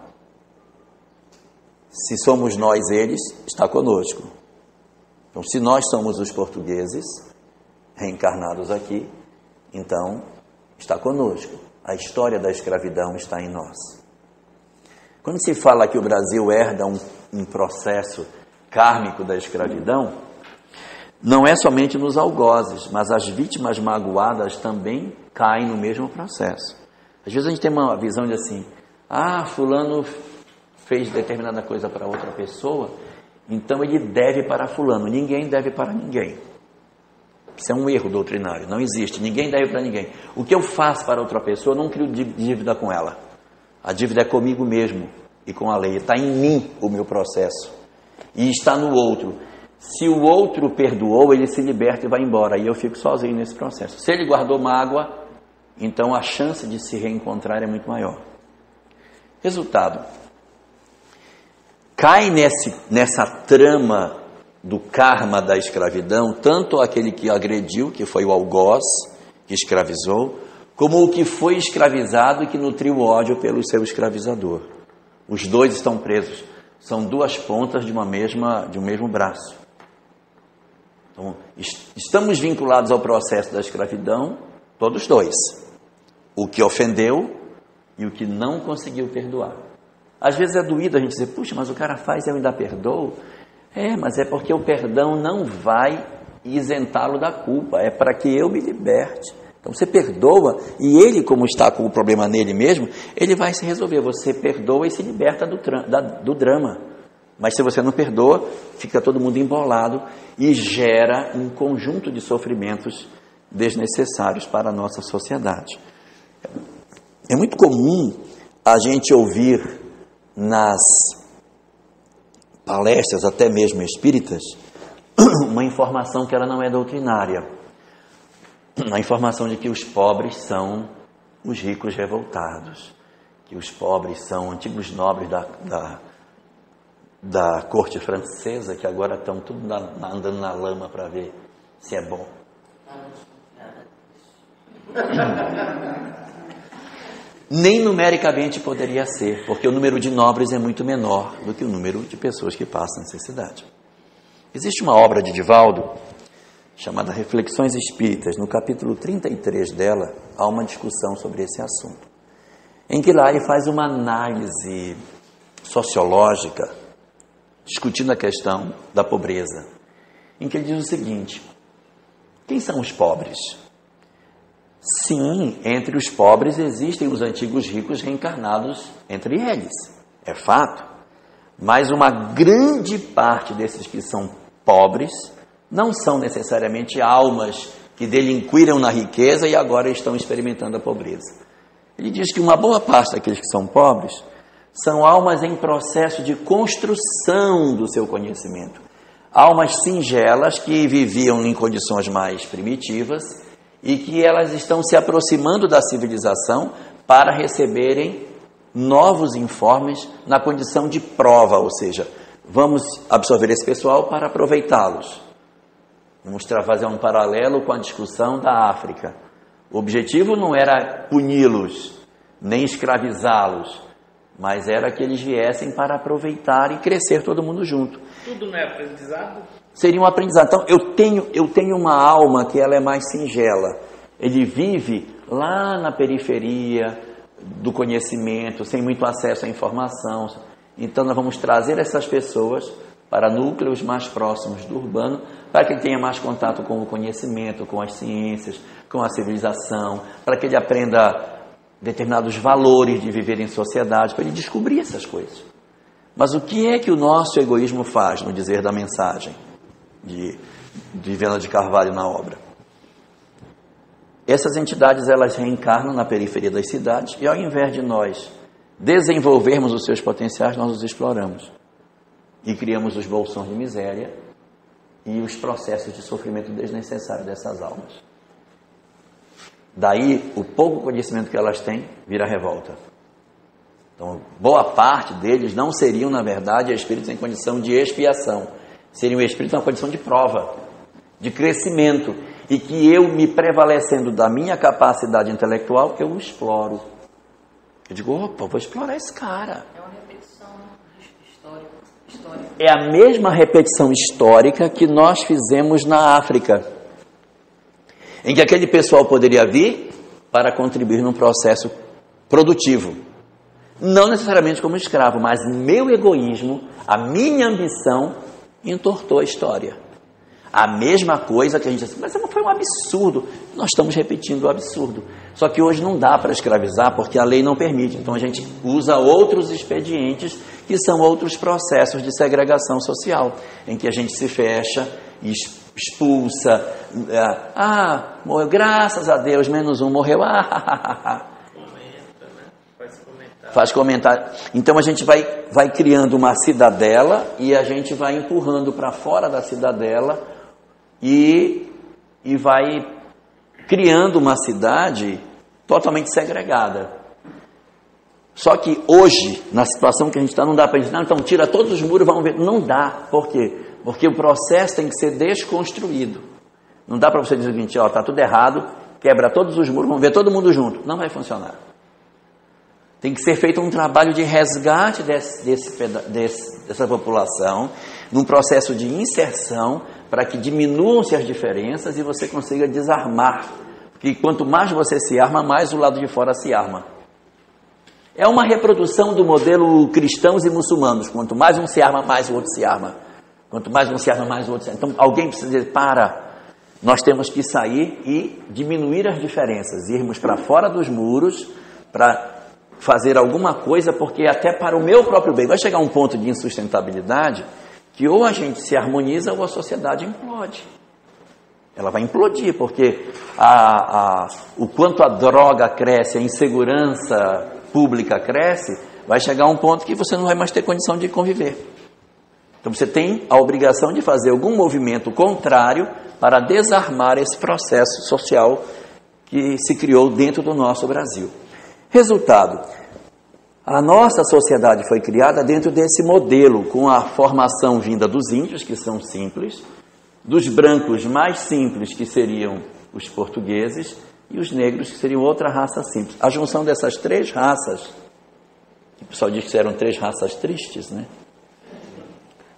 Se somos nós eles, está conosco. Então, se nós somos os portugueses, reencarnados aqui, então está conosco. A história da escravidão está em nós. Quando se fala que o Brasil herda um processo kármico da escravidão, não é somente nos algozes, mas as vítimas magoadas também caem no mesmo processo. Às vezes a gente tem uma visão de assim, fulano fez determinada coisa para outra pessoa, então ele deve para fulano. Ninguém deve para ninguém. Isso é um erro doutrinário, não existe, ninguém deve para ninguém. O que eu faço para outra pessoa, eu não crio dívida com ela. A dívida é comigo mesmo e com a lei. Está em mim o meu processo e está no outro. Se o outro perdoou, ele se liberta e vai embora, e eu fico sozinho nesse processo. Se ele guardou mágoa, então a chance de se reencontrar é muito maior. Resultado, cai nessa trama do karma da escravidão, tanto aquele que agrediu, que foi o algoz, que escravizou, como o que foi escravizado e que nutriu ódio pelo seu escravizador. Os dois estão presos. São duas pontas de um mesmo braço. Então, estamos vinculados ao processo da escravidão, todos dois. O que ofendeu e o que não conseguiu perdoar. Às vezes é doído a gente dizer, puxa, mas o cara faz e eu ainda perdoo. Mas é porque o perdão não vai isentá-lo da culpa, é para que eu me liberte. Então você perdoa e ele, como está com o problema nele mesmo, ele vai se resolver. Você perdoa e se liberta do drama. Mas se você não perdoa, fica todo mundo embolado e gera um conjunto de sofrimentos desnecessários para a nossa sociedade. É muito comum a gente ouvir nas palestras, até mesmo espíritas, uma informação que ela não é doutrinária. A informação de que os pobres são os ricos revoltados, que os pobres são antigos nobres da corte francesa, que agora estão tudo andando na lama para ver se é bom. Nem numericamente poderia ser, porque o número de nobres é muito menor do que o número de pessoas que passam necessidade. Existe uma obra de Divaldo, chamada Reflexões Espíritas. No capítulo 33 dela, há uma discussão sobre esse assunto, em que lá ele faz uma análise sociológica, discutindo a questão da pobreza, em que ele diz o seguinte: quem são os pobres? Sim, entre os pobres existem os antigos ricos reencarnados entre eles, é fato. Mas uma grande parte desses que são pobres não são necessariamente almas que delinquiram na riqueza e agora estão experimentando a pobreza. Ele diz que uma boa parte daqueles que são pobres são almas em processo de construção do seu conhecimento. Almas singelas que viviam em condições mais primitivas e que elas estão se aproximando da civilização para receberem novos informes na condição de prova, ou seja, vamos absorver esse pessoal para aproveitá-los. Vamos fazer um paralelo com a discussão da África. O objetivo não era puni-los, nem escravizá-los, mas era que eles viessem para aproveitar e crescer todo mundo junto. Tudo não é aprendizado? Seria um aprendizado. Então, eu tenho uma alma que ela é mais singela. Ele vive lá na periferia do conhecimento, sem muito acesso à informação. Então, nós vamos trazer essas pessoas para núcleos mais próximos do urbano, para que ele tenha mais contato com o conhecimento, com as ciências, com a civilização, para que ele aprenda determinados valores de viver em sociedade, para ele descobrir essas coisas. Mas o que é que o nosso egoísmo faz no dizer da mensagem de Viana de Carvalho na obra? Essas entidades, elas reencarnam na periferia das cidades e ao invés de nós desenvolvermos os seus potenciais, nós os exploramos e criamos os bolsões de miséria e os processos de sofrimento desnecessário dessas almas. Daí, o pouco conhecimento que elas têm vira revolta. Então, boa parte deles não seriam, na verdade, espíritos em condição de expiação. Seriam espíritos em condição de prova, de crescimento. E que eu, me prevalecendo da minha capacidade intelectual, eu o exploro. Eu digo, opa, vou explorar esse cara. É uma repetição histórica. É a mesma repetição histórica que nós fizemos na África, em que aquele pessoal poderia vir para contribuir num processo produtivo. Não necessariamente como escravo, mas meu egoísmo, a minha ambição, entortou a história. A mesma coisa que a gente disse, mas foi um absurdo. Nós estamos repetindo o absurdo. Só que hoje não dá para escravizar porque a lei não permite. Então a gente usa outros expedientes que são outros processos de segregação social, em que a gente se fecha e expulsa. Morreu, graças a Deus, menos um morreu. Faz comentário. Então a gente vai criando uma cidadela e a gente vai empurrando para fora da cidadela e vai criando uma cidade totalmente segregada. Só que hoje, na situação que a gente está, não dá para dizer, então tira todos os muros, vamos ver. Não dá. Por quê? Porque o processo tem que ser desconstruído. Não dá para você dizer o seguinte, está tudo errado, quebra todos os muros, vamos ver todo mundo junto. Não vai funcionar. Tem que ser feito um trabalho de resgate dessa população, num processo de inserção, para que diminuam-se as diferenças e você consiga desarmar. Porque quanto mais você se arma, mais o lado de fora se arma. É uma reprodução do modelo cristãos e muçulmanos. Quanto mais um se arma, mais o outro se arma. Quanto mais um se arma, mais o outro se arma. Então alguém precisa dizer, nós temos que sair e diminuir as diferenças, irmos para fora dos muros, para fazer alguma coisa, porque até para o meu próprio bem, vai chegar um ponto de insustentabilidade, que ou a gente se harmoniza ou a sociedade implode. Ela vai implodir, porque o quanto a droga cresce, a insegurança pública cresce, vai chegar um ponto que você não vai mais ter condição de conviver. Então você tem a obrigação de fazer algum movimento contrário para desarmar esse processo social que se criou dentro do nosso Brasil. Resultado, a nossa sociedade foi criada dentro desse modelo, com a formação vinda dos índios, que são simples, dos brancos mais simples, que seriam os portugueses, e os negros, que seriam outra raça simples. A junção dessas três raças, o pessoal diz que eram três raças tristes, né?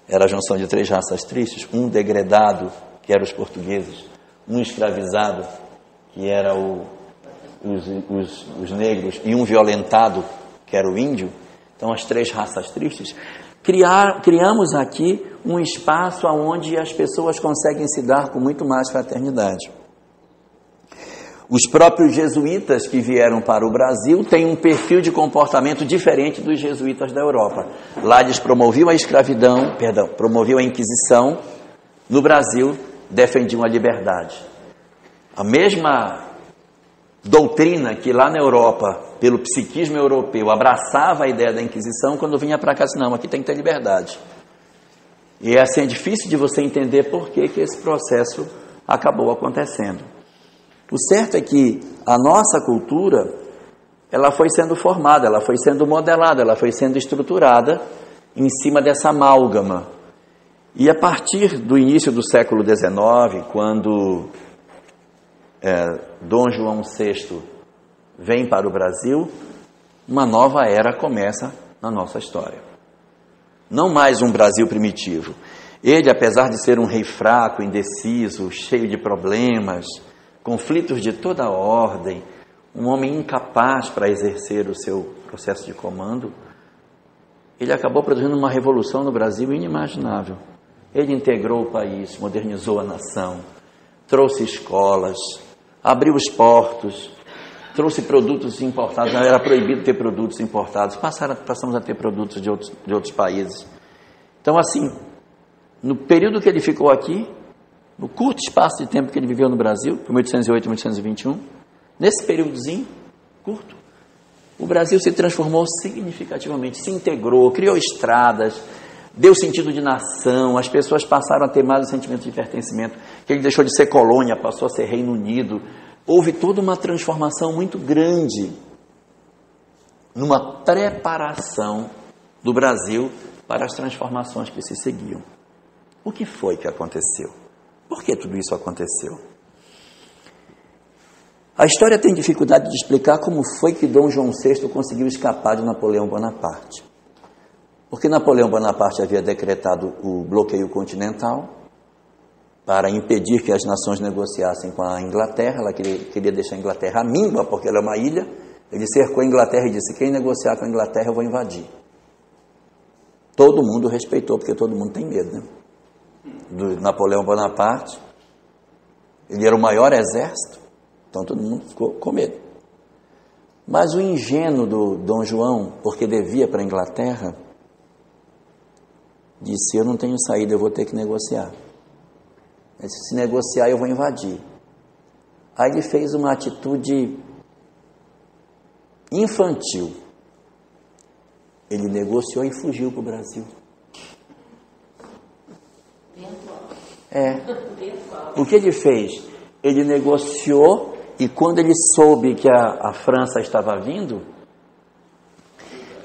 Era a junção de três raças tristes, um degradado, que eram os portugueses, um escravizado, que era os negros, e um violentado, que era o índio. Então as três raças tristes. Criamos aqui um espaço onde as pessoas conseguem se dar com muito mais fraternidade. Os próprios jesuítas que vieram para o Brasil têm um perfil de comportamento diferente dos jesuítas da Europa. Lá eles promoviam a escravidão, promoviam a Inquisição. No Brasil, defendiam a liberdade. A mesma doutrina que lá na Europa, pelo psiquismo europeu, abraçava a ideia da Inquisição, quando vinha para cá, assim, não, aqui tem que ter liberdade. E assim é difícil de você entender por que esse processo acabou acontecendo. O certo é que a nossa cultura, ela foi sendo formada, ela foi sendo modelada, ela foi sendo estruturada em cima dessa amálgama. E a partir do início do século XIX, quando Dom João VI vem para o Brasil, uma nova era começa na nossa história. Não mais um Brasil primitivo. Ele, apesar de ser um rei fraco, indeciso, cheio de problemas, conflitos de toda a ordem, um homem incapaz para exercer o seu processo de comando, ele acabou produzindo uma revolução no Brasil inimaginável. Ele integrou o país, modernizou a nação, trouxe escolas, abriu os portos, trouxe produtos importados. Era proibido ter produtos importados, passamos a ter produtos de outros países. Então, assim, no período que ele ficou aqui, no curto espaço de tempo que ele viveu no Brasil, de 1808 a 1821, nesse períodozinho curto, o Brasil se transformou significativamente, se integrou, criou estradas, deu sentido de nação, as pessoas passaram a ter mais o sentimento de pertencimento, que ele deixou de ser colônia, passou a ser Reino Unido, houve toda uma transformação muito grande numa preparação do Brasil para as transformações que se seguiam. O que foi que aconteceu? Por que tudo isso aconteceu? A história tem dificuldade de explicar como foi que Dom João VI conseguiu escapar de Napoleão Bonaparte. Porque Napoleão Bonaparte havia decretado o bloqueio continental para impedir que as nações negociassem com a Inglaterra. Ela queria deixar a Inglaterra à míngua, porque ela é uma ilha. Ele cercou a Inglaterra e disse: quem negociar com a Inglaterra eu vou invadir. Todo mundo respeitou, porque todo mundo tem medo, né? Do Napoleão Bonaparte. Ele era o maior exército, então todo mundo ficou com medo. Mas o ingênuo do Dom João, porque devia para a Inglaterra, disse: eu não tenho saída, eu vou ter que negociar. Se negociar, eu vou invadir. Aí ele fez uma atitude infantil. Ele negociou e fugiu para o Brasil. O que ele fez? Ele negociou, e quando ele soube que a França estava vindo,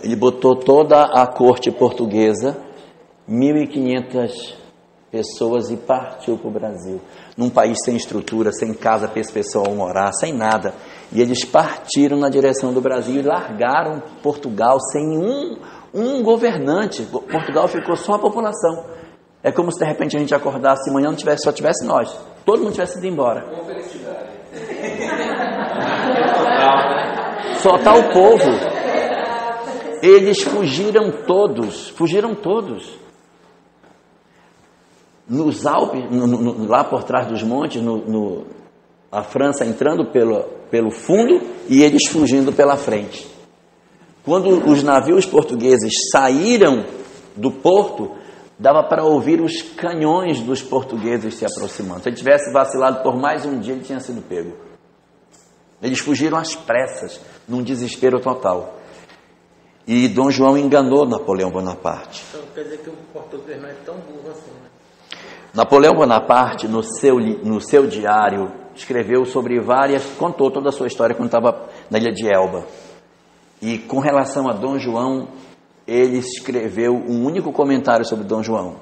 ele botou toda a corte portuguesa, 1.500 pessoas, e partiu para o Brasil. Num país sem estrutura, sem casa para esse pessoal morar, sem nada. E eles partiram na direção do Brasil e largaram Portugal sem um governante. Portugal ficou só a população. É como se de repente a gente acordasse amanhã e só tivesse nós. Todo mundo tivesse ido embora. Com felicidade. Só está o povo. Eles fugiram todos. Nos Alpes, lá por trás dos montes, a França entrando pelo fundo e eles fugindo pela frente. Quando os navios portugueses saíram do porto, dava para ouvir os canhões dos portugueses se aproximando. Se ele tivesse vacilado por mais um dia, ele tinha sido pego. Eles fugiram às pressas, num desespero total. E Dom João enganou Napoleão Bonaparte. Então quer dizer que o português não é tão burro assim, né? Napoleão Bonaparte, no seu diário, escreveu contou toda a sua história quando estava na ilha de Elba. E com relação a Dom João, ele escreveu um único comentário sobre Dom João.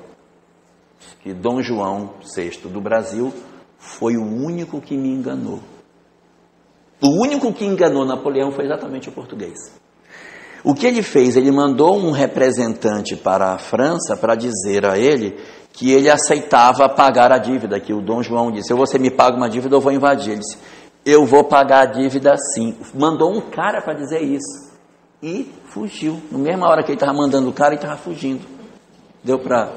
Que Dom João VI do Brasil foi o único que me enganou. O único que enganou Napoleão foi exatamente o português. O que ele fez? Ele mandou um representante para a França para dizer a ele que ele aceitava pagar a dívida, que o Dom João disse: se você me paga uma dívida, eu vou invadir. Ele disse: eu vou pagar a dívida sim. Mandou um cara para dizer isso. E fugiu. Na mesma hora que ele estava mandando o cara, ele estava fugindo. Deu para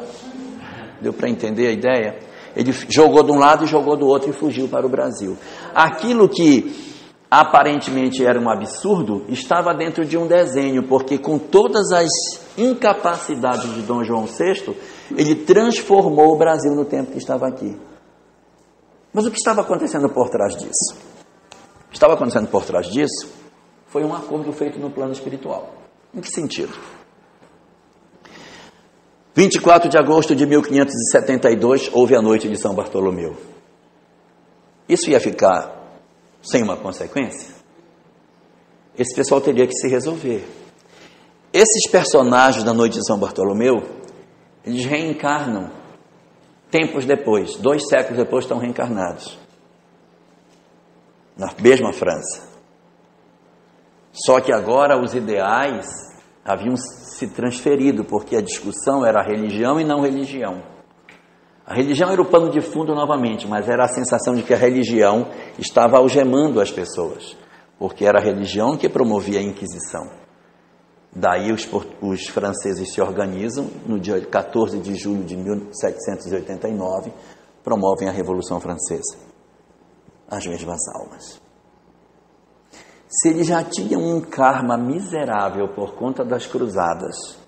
entender a ideia? Ele jogou de um lado e jogou do outro e fugiu para o Brasil. Aquilo que aparentemente era um absurdo, estava dentro de um desenho, porque com todas as incapacidades de Dom João VI, ele transformou o Brasil no tempo que estava aqui. Mas o que estava acontecendo por trás disso? O que estava acontecendo por trás disso foi um acordo feito no plano espiritual. Em que sentido? 24 de agosto de 1572, houve a noite de São Bartolomeu. Isso ia ficar sem uma consequência? Esse pessoal teria que se resolver. Esses personagens da noite de São Bartolomeu, eles reencarnam tempos depois, 2 séculos depois estão reencarnados na mesma França. Só que agora os ideais haviam se transferido, porque a discussão era religião e não religião. A religião era o pano de fundo novamente, mas era a sensação de que a religião estava algemando as pessoas, porque era a religião que promovia a Inquisição. Daí os franceses se organizam, no dia 14 de julho de 1789, promovem a Revolução Francesa. As mesmas almas. Se eles já tinham um karma miserável por conta das cruzadas,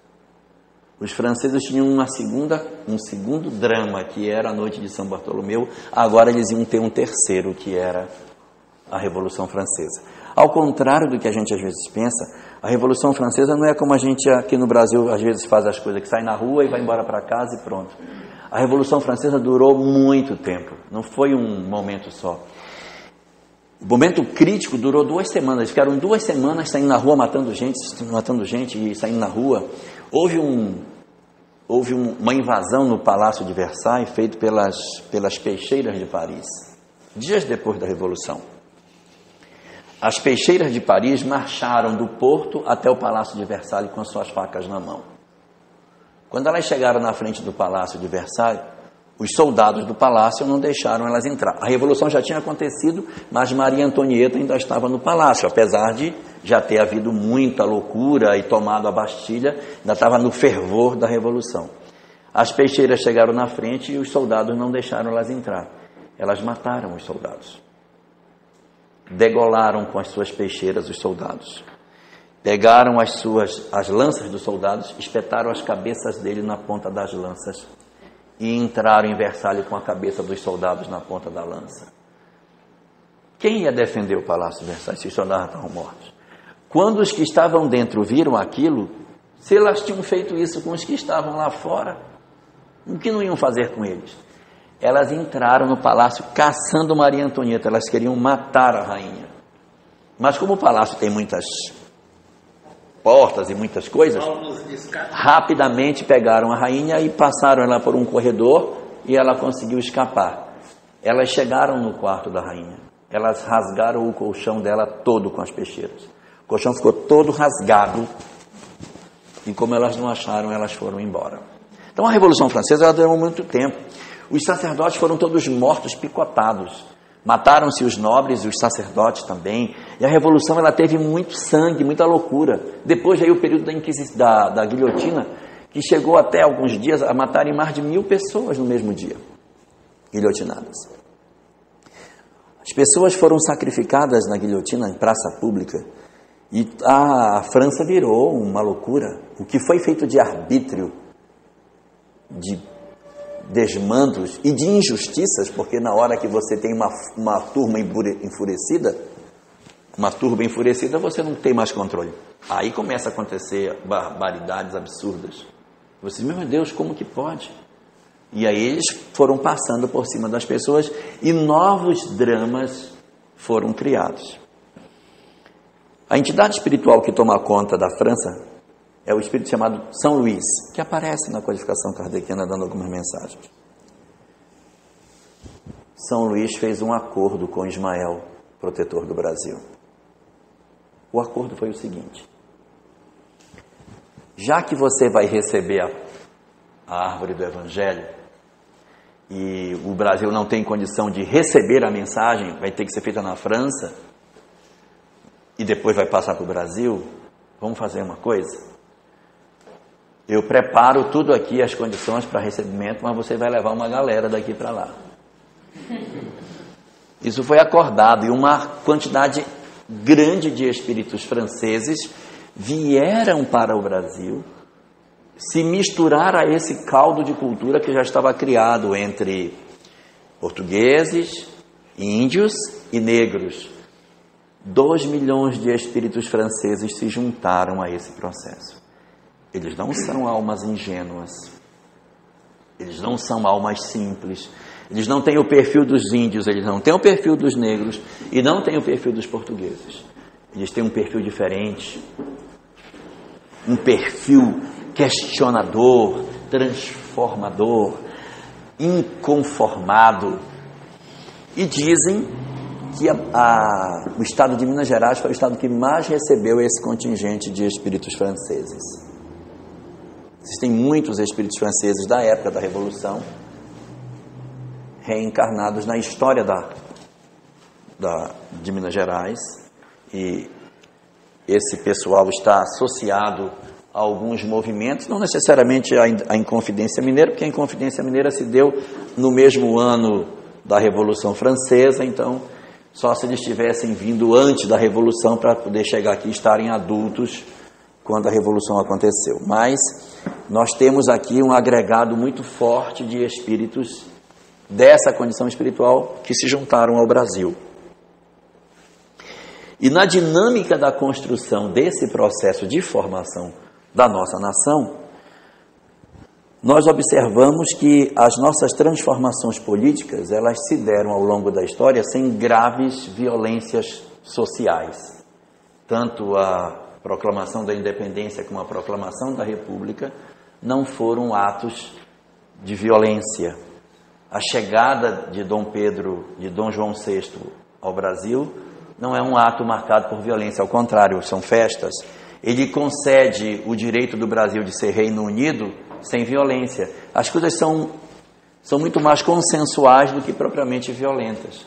os franceses tinham um segundo drama, que era a noite de São Bartolomeu. Agora eles iam ter um terceiro, que era a Revolução Francesa. Ao contrário do que a gente às vezes pensa, a Revolução Francesa não é como a gente aqui no Brasil às vezes faz as coisas, que sai na rua e vai embora para casa e pronto. A Revolução Francesa durou muito tempo, não foi um momento só. O momento crítico durou 2 semanas. Eles ficaram 2 semanas saindo na rua, matando gente e saindo na rua. Houve uma invasão no Palácio de Versailles, feito pelas peixeiras de Paris, dias depois da Revolução. As peixeiras de Paris marcharam do porto até o Palácio de Versailles com suas facas na mão. Quando elas chegaram na frente do Palácio de Versailles, os soldados do palácio não deixaram elas entrar. A Revolução já tinha acontecido, mas Maria Antonieta ainda estava no palácio, apesar de já ter havido muita loucura e tomado a Bastilha, ainda estava no fervor da Revolução. As peixeiras chegaram na frente e os soldados não deixaram elas entrar. Elas mataram os soldados. Degolaram com as suas peixeiras os soldados. Pegaram as lanças dos soldados, espetaram as cabeças dele na ponta das lanças e entraram em Versalhes com a cabeça dos soldados na ponta da lança. Quem ia defender o Palácio de Versalhes se os soldados estavam mortos? Quando os que estavam dentro viram aquilo, se elas tinham feito isso com os que estavam lá fora, o que não iam fazer com eles? Elas entraram no palácio caçando Maria Antonieta, elas queriam matar a rainha. Mas como o palácio tem muitas portas e muitas coisas, rapidamente pegaram a rainha e passaram ela por um corredor e ela conseguiu escapar. Elas chegaram no quarto da rainha, elas rasgaram o colchão dela todo com as peixeiras. O colchão ficou todo rasgado e como elas não acharam, elas foram embora. Então a Revolução Francesa ela durou muito tempo. Os sacerdotes foram todos mortos, picotados. Mataram-se os nobres e os sacerdotes também. E a Revolução ela teve muito sangue, muita loucura. Depois veio o período da guilhotina, que chegou até alguns dias a matarem mais de 1000 pessoas no mesmo dia, guilhotinadas. As pessoas foram sacrificadas na guilhotina em praça pública e a França virou uma loucura. O que foi feito de arbítrio, de desmandos e de injustiças, porque na hora que você tem uma turma enfurecida, você não tem mais controle. Aí começa a acontecer barbaridades absurdas. Você diz, meu Deus, como que pode? E aí eles foram passando por cima das pessoas e novos dramas foram criados. A entidade espiritual que toma conta da França é o espírito chamado São Luís, que aparece na codificação kardeciana dando algumas mensagens. São Luís fez um acordo com Ismael, protetor do Brasil. O acordo foi o seguinte: já que você vai receber a árvore do Evangelho e o Brasil não tem condição de receber a mensagem, vai ter que ser feita na França e depois vai passar para o Brasil, vamos fazer uma coisa? Eu preparo tudo aqui, as condições para recebimento, mas você vai levar uma galera daqui para lá. Isso foi acordado e uma quantidade grande de espíritos franceses vieram para o Brasil se misturar a esse caldo de cultura que já estava criado entre portugueses, índios e negros. 2 milhões de espíritos franceses se juntaram a esse processo. Eles não são almas ingênuas, eles não são almas simples, eles não têm o perfil dos índios, eles não têm o perfil dos negros e não têm o perfil dos portugueses. Eles têm um perfil diferente, um perfil questionador, transformador, inconformado. E dizem que o estado de Minas Gerais foi o estado que mais recebeu esse contingente de espíritos franceses. Existem muitos espíritos franceses da época da Revolução reencarnados na história de Minas Gerais, e esse pessoal está associado a alguns movimentos, não necessariamente a Inconfidência Mineira, porque a Inconfidência Mineira se deu no mesmo ano da Revolução Francesa, então só se eles tivessem vindo antes da Revolução para poder chegar aqui e estarem adultos quando a Revolução aconteceu. Mas nós temos aqui um agregado muito forte de espíritos dessa condição espiritual que se juntaram ao Brasil. E na dinâmica da construção desse processo de formação da nossa nação, nós observamos que as nossas transformações políticas, elas se deram ao longo da história sem graves violências sociais. Tanto a proclamação da independência como a proclamação da República não foram atos de violência. A chegada de Dom João VI ao Brasil não é um ato marcado por violência, ao contrário, são festas. Ele concede o direito do Brasil de ser Reino Unido sem violência. As coisas são muito mais consensuais do que propriamente violentas.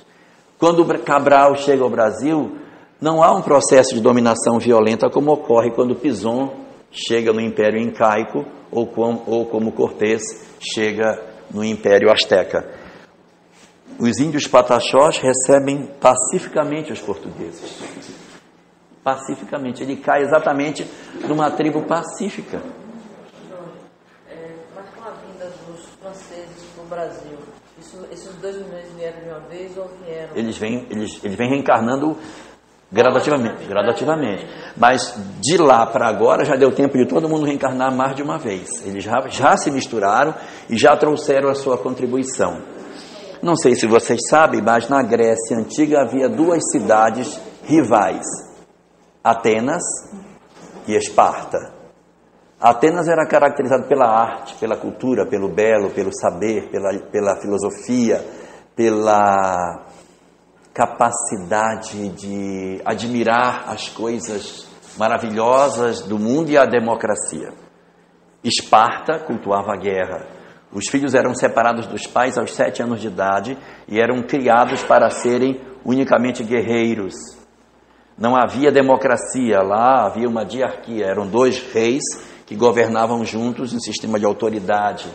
Quando Cabral chega ao Brasil, não há um processo de dominação violenta como ocorre quando Pinzón chega no Império Incaico ou como Cortés chega no Império Azteca. Os índios pataxós recebem pacificamente os portugueses. Pacificamente. Ele cai exatamente numa tribo pacífica. Mas com a vinda dos franceses para o Brasil, esses 2 milhões vieram de uma vez ou vieram? Eles vêm reencarnando gradativamente. Mas de lá para agora já deu tempo de todo mundo reencarnar mais de uma vez. Eles já se misturaram e já trouxeram a sua contribuição. Não sei se vocês sabem, mas na Grécia Antiga havia 2 cidades rivais, Atenas e Esparta. Atenas era caracterizado pela arte, pela cultura, pelo belo, pelo saber, pela filosofia, pela capacidade de admirar as coisas maravilhosas do mundo e a democracia. Esparta cultuava a guerra. Os filhos eram separados dos pais aos 7 anos de idade e eram criados para serem unicamente guerreiros. Não havia democracia, lá havia uma diarquia, eram 2 reis que governavam juntos em sistema de autoridade.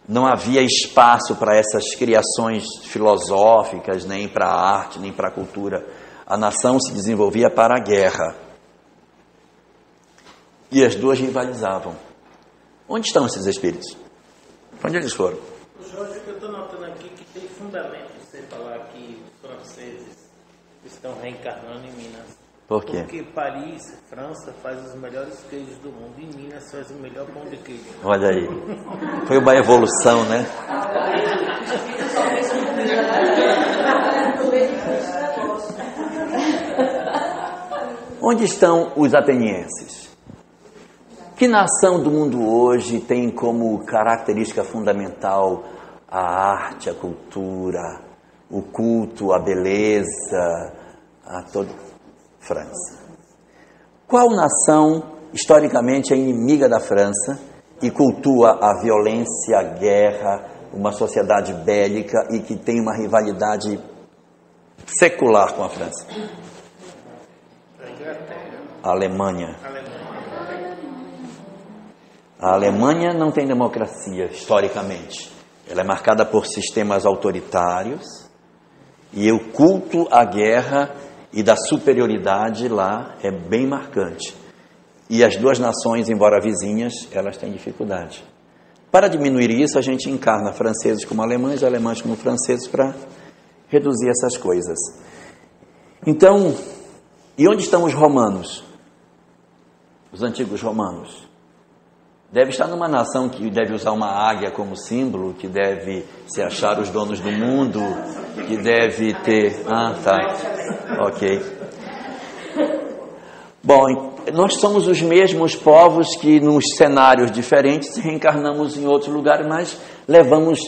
Não havia espaço para essas criações filosóficas, nem para a arte, nem para a cultura. A nação se desenvolvia para a guerra. E as 2 rivalizavam. Onde estão esses espíritos? Para onde eles foram? Jorge, eu estou notando aqui que tem fundamento você falar que os franceses estão reencarnando em Minas. Por quê? Porque Paris, França, faz os melhores queijos do mundo e Minas faz o melhor pão de queijo. Olha aí. Foi uma evolução, né? Onde estão os atenienses? Que nação do mundo hoje tem como característica fundamental a arte, a cultura, o culto, a beleza, a todo... França. Qual nação historicamente é inimiga da França e cultua a violência, a guerra, uma sociedade bélica e que tem uma rivalidade secular com a França? A Alemanha. A Alemanha não tem democracia historicamente. Ela é marcada por sistemas autoritários e o culto à guerra e da superioridade lá é bem marcante. E as 2 nações, embora vizinhas, elas têm dificuldade. Para diminuir isso, a gente encarna franceses como alemães, alemães como franceses, para reduzir essas coisas. Então, e onde estão os romanos? Os antigos romanos? Deve estar numa nação que deve usar uma águia como símbolo, que deve se achar os donos do mundo, que deve ter... Ah, tá. Ok. Bom, nós somos os mesmos povos que nos cenários diferentes reencarnamos em outros lugares, mas levamos,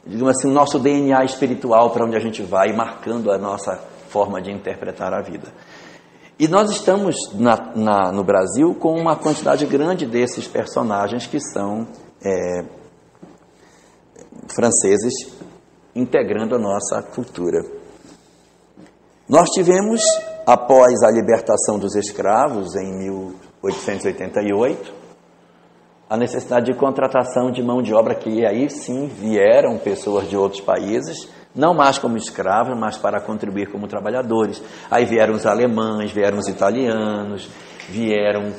digamos assim, o nosso DNA espiritual para onde a gente vai, marcando a nossa forma de interpretar a vida. E nós estamos no Brasil com uma quantidade grande desses personagens que são franceses, integrando a nossa cultura. Nós tivemos, após a libertação dos escravos, em 1888, a necessidade de contratação de mão de obra, que aí sim vieram pessoas de outros países, não mais como escravos, mas para contribuir como trabalhadores. Aí vieram os alemães, vieram os italianos, vieram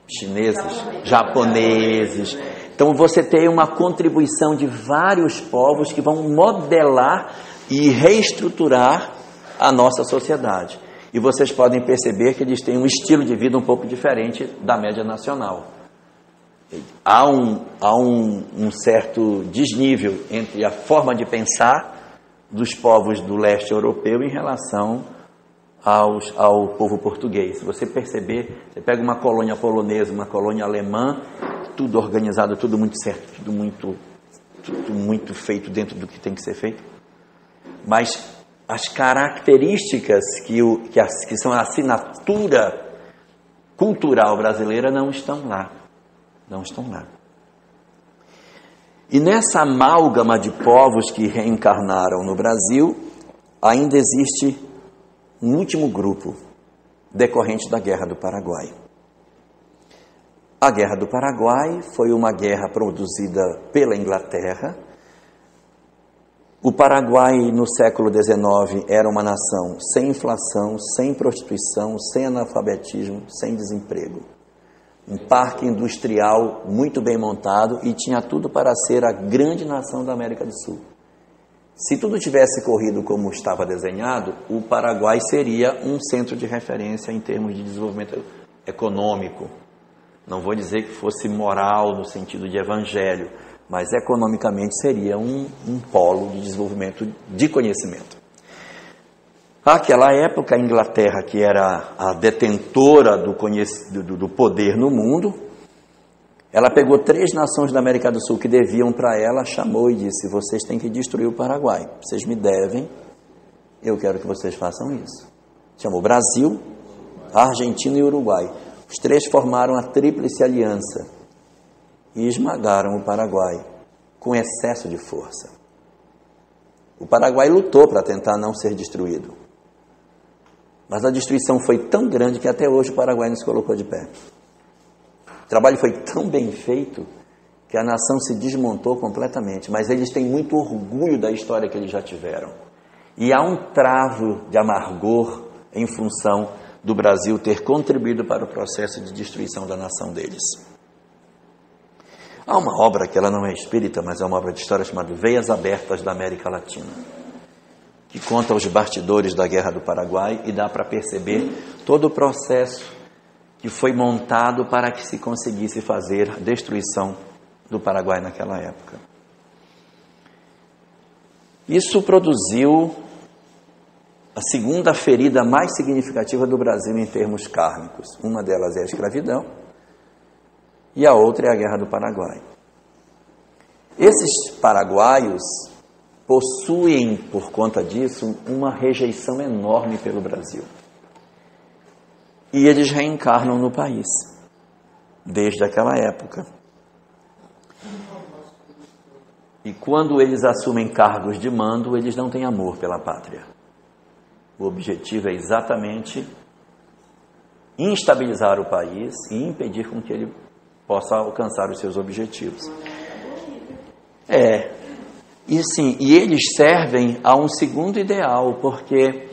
chineses, japoneses. Então você tem uma contribuição de vários povos que vão modelar e reestruturar a nossa sociedade. E vocês podem perceber que eles têm um estilo de vida um pouco diferente da média nacional. há um certo desnível entre a forma de pensar dos povos do leste europeu em relação ao povo português. Se você perceber, você pega uma colônia polonesa, uma colônia alemã, tudo organizado, tudo muito certo, tudo muito feito dentro do que tem que ser feito. Mas as características que são a assinatura cultural brasileira não estão lá. Não estão lá. E nessa amálgama de povos que reencarnaram no Brasil, ainda existe um último grupo decorrente da Guerra do Paraguai. A Guerra do Paraguai foi uma guerra produzida pela Inglaterra. O Paraguai, no século XIX, era uma nação sem inflação, sem prostituição, sem analfabetismo, sem desemprego. Um parque industrial muito bem montado e tinha tudo para ser a grande nação da América do Sul. Se tudo tivesse corrido como estava desenhado, o Paraguai seria um centro de referência em termos de desenvolvimento econômico. Não vou dizer que fosse moral no sentido de evangelho, mas economicamente seria um polo de desenvolvimento de conhecimento. Naquela época, a Inglaterra, que era a detentora do poder no mundo, ela pegou 3 nações da América do Sul que deviam para ela, chamou e disse: vocês têm que destruir o Paraguai, vocês me devem, eu quero que vocês façam isso. Chamou Brasil, Argentina e Uruguai. Os 3 formaram a Tríplice Aliança e esmagaram o Paraguai com excesso de força. O Paraguai lutou para tentar não ser destruído, mas a destruição foi tão grande que até hoje o Paraguai não se colocou de pé. O trabalho foi tão bem feito que a nação se desmontou completamente, mas eles têm muito orgulho da história que eles já tiveram. E há um travo de amargor em função do Brasil ter contribuído para o processo de destruição da nação deles. Há uma obra que ela não é espírita, mas é uma obra de história chamada Veias Abertas da América Latina, que conta os bastidores da Guerra do Paraguai e dá para perceber todo o processo que foi montado para que se conseguisse fazer a destruição do Paraguai naquela época. Isso produziu a segunda ferida mais significativa do Brasil em termos kármicos. Uma delas é a escravidão e a outra é a Guerra do Paraguai. Esses paraguaios possuem, por conta disso, uma rejeição enorme pelo Brasil. E eles reencarnam no país, desde aquela época. E quando eles assumem cargos de mando, eles não têm amor pela pátria. O objetivo é exatamente instabilizar o país e impedir com que ele possa alcançar os seus objetivos. E eles servem a um segundo ideal, porque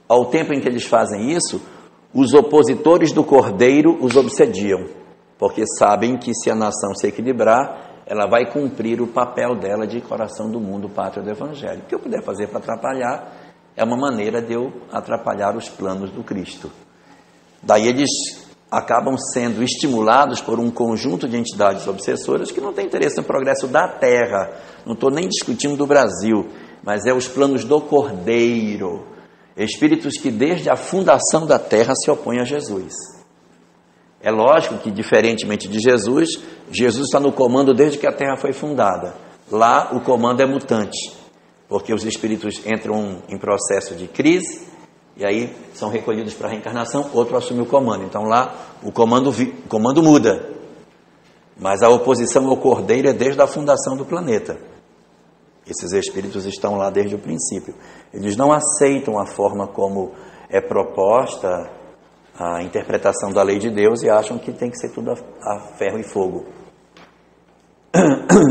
ao tempo em que eles fazem isso, os opositores do Cordeiro os obsediam, porque sabem que se a nação se equilibrar, ela vai cumprir o papel dela de coração do mundo, pátria do Evangelho. O que eu puder fazer para atrapalhar é uma maneira de eu atrapalhar os planos do Cristo. Daí eles acabam sendo estimulados por um conjunto de entidades obsessoras que não têm interesse no progresso da Terra. Não estou nem discutindo do Brasil, mas é os planos do Cordeiro. Espíritos que desde a fundação da Terra se opõem a Jesus. É lógico que, diferentemente de Jesus, Jesus está no comando desde que a Terra foi fundada. Lá o comando é mutante, porque os espíritos entram em processo de crise e aí são recolhidos para a reencarnação, outro assume o comando. Então lá o comando muda, mas a oposição ao Cordeiro é desde a fundação do planeta. Esses espíritos estão lá desde o princípio. Eles não aceitam a forma como é proposta a interpretação da lei de Deus e acham que tem que ser tudo a ferro e fogo.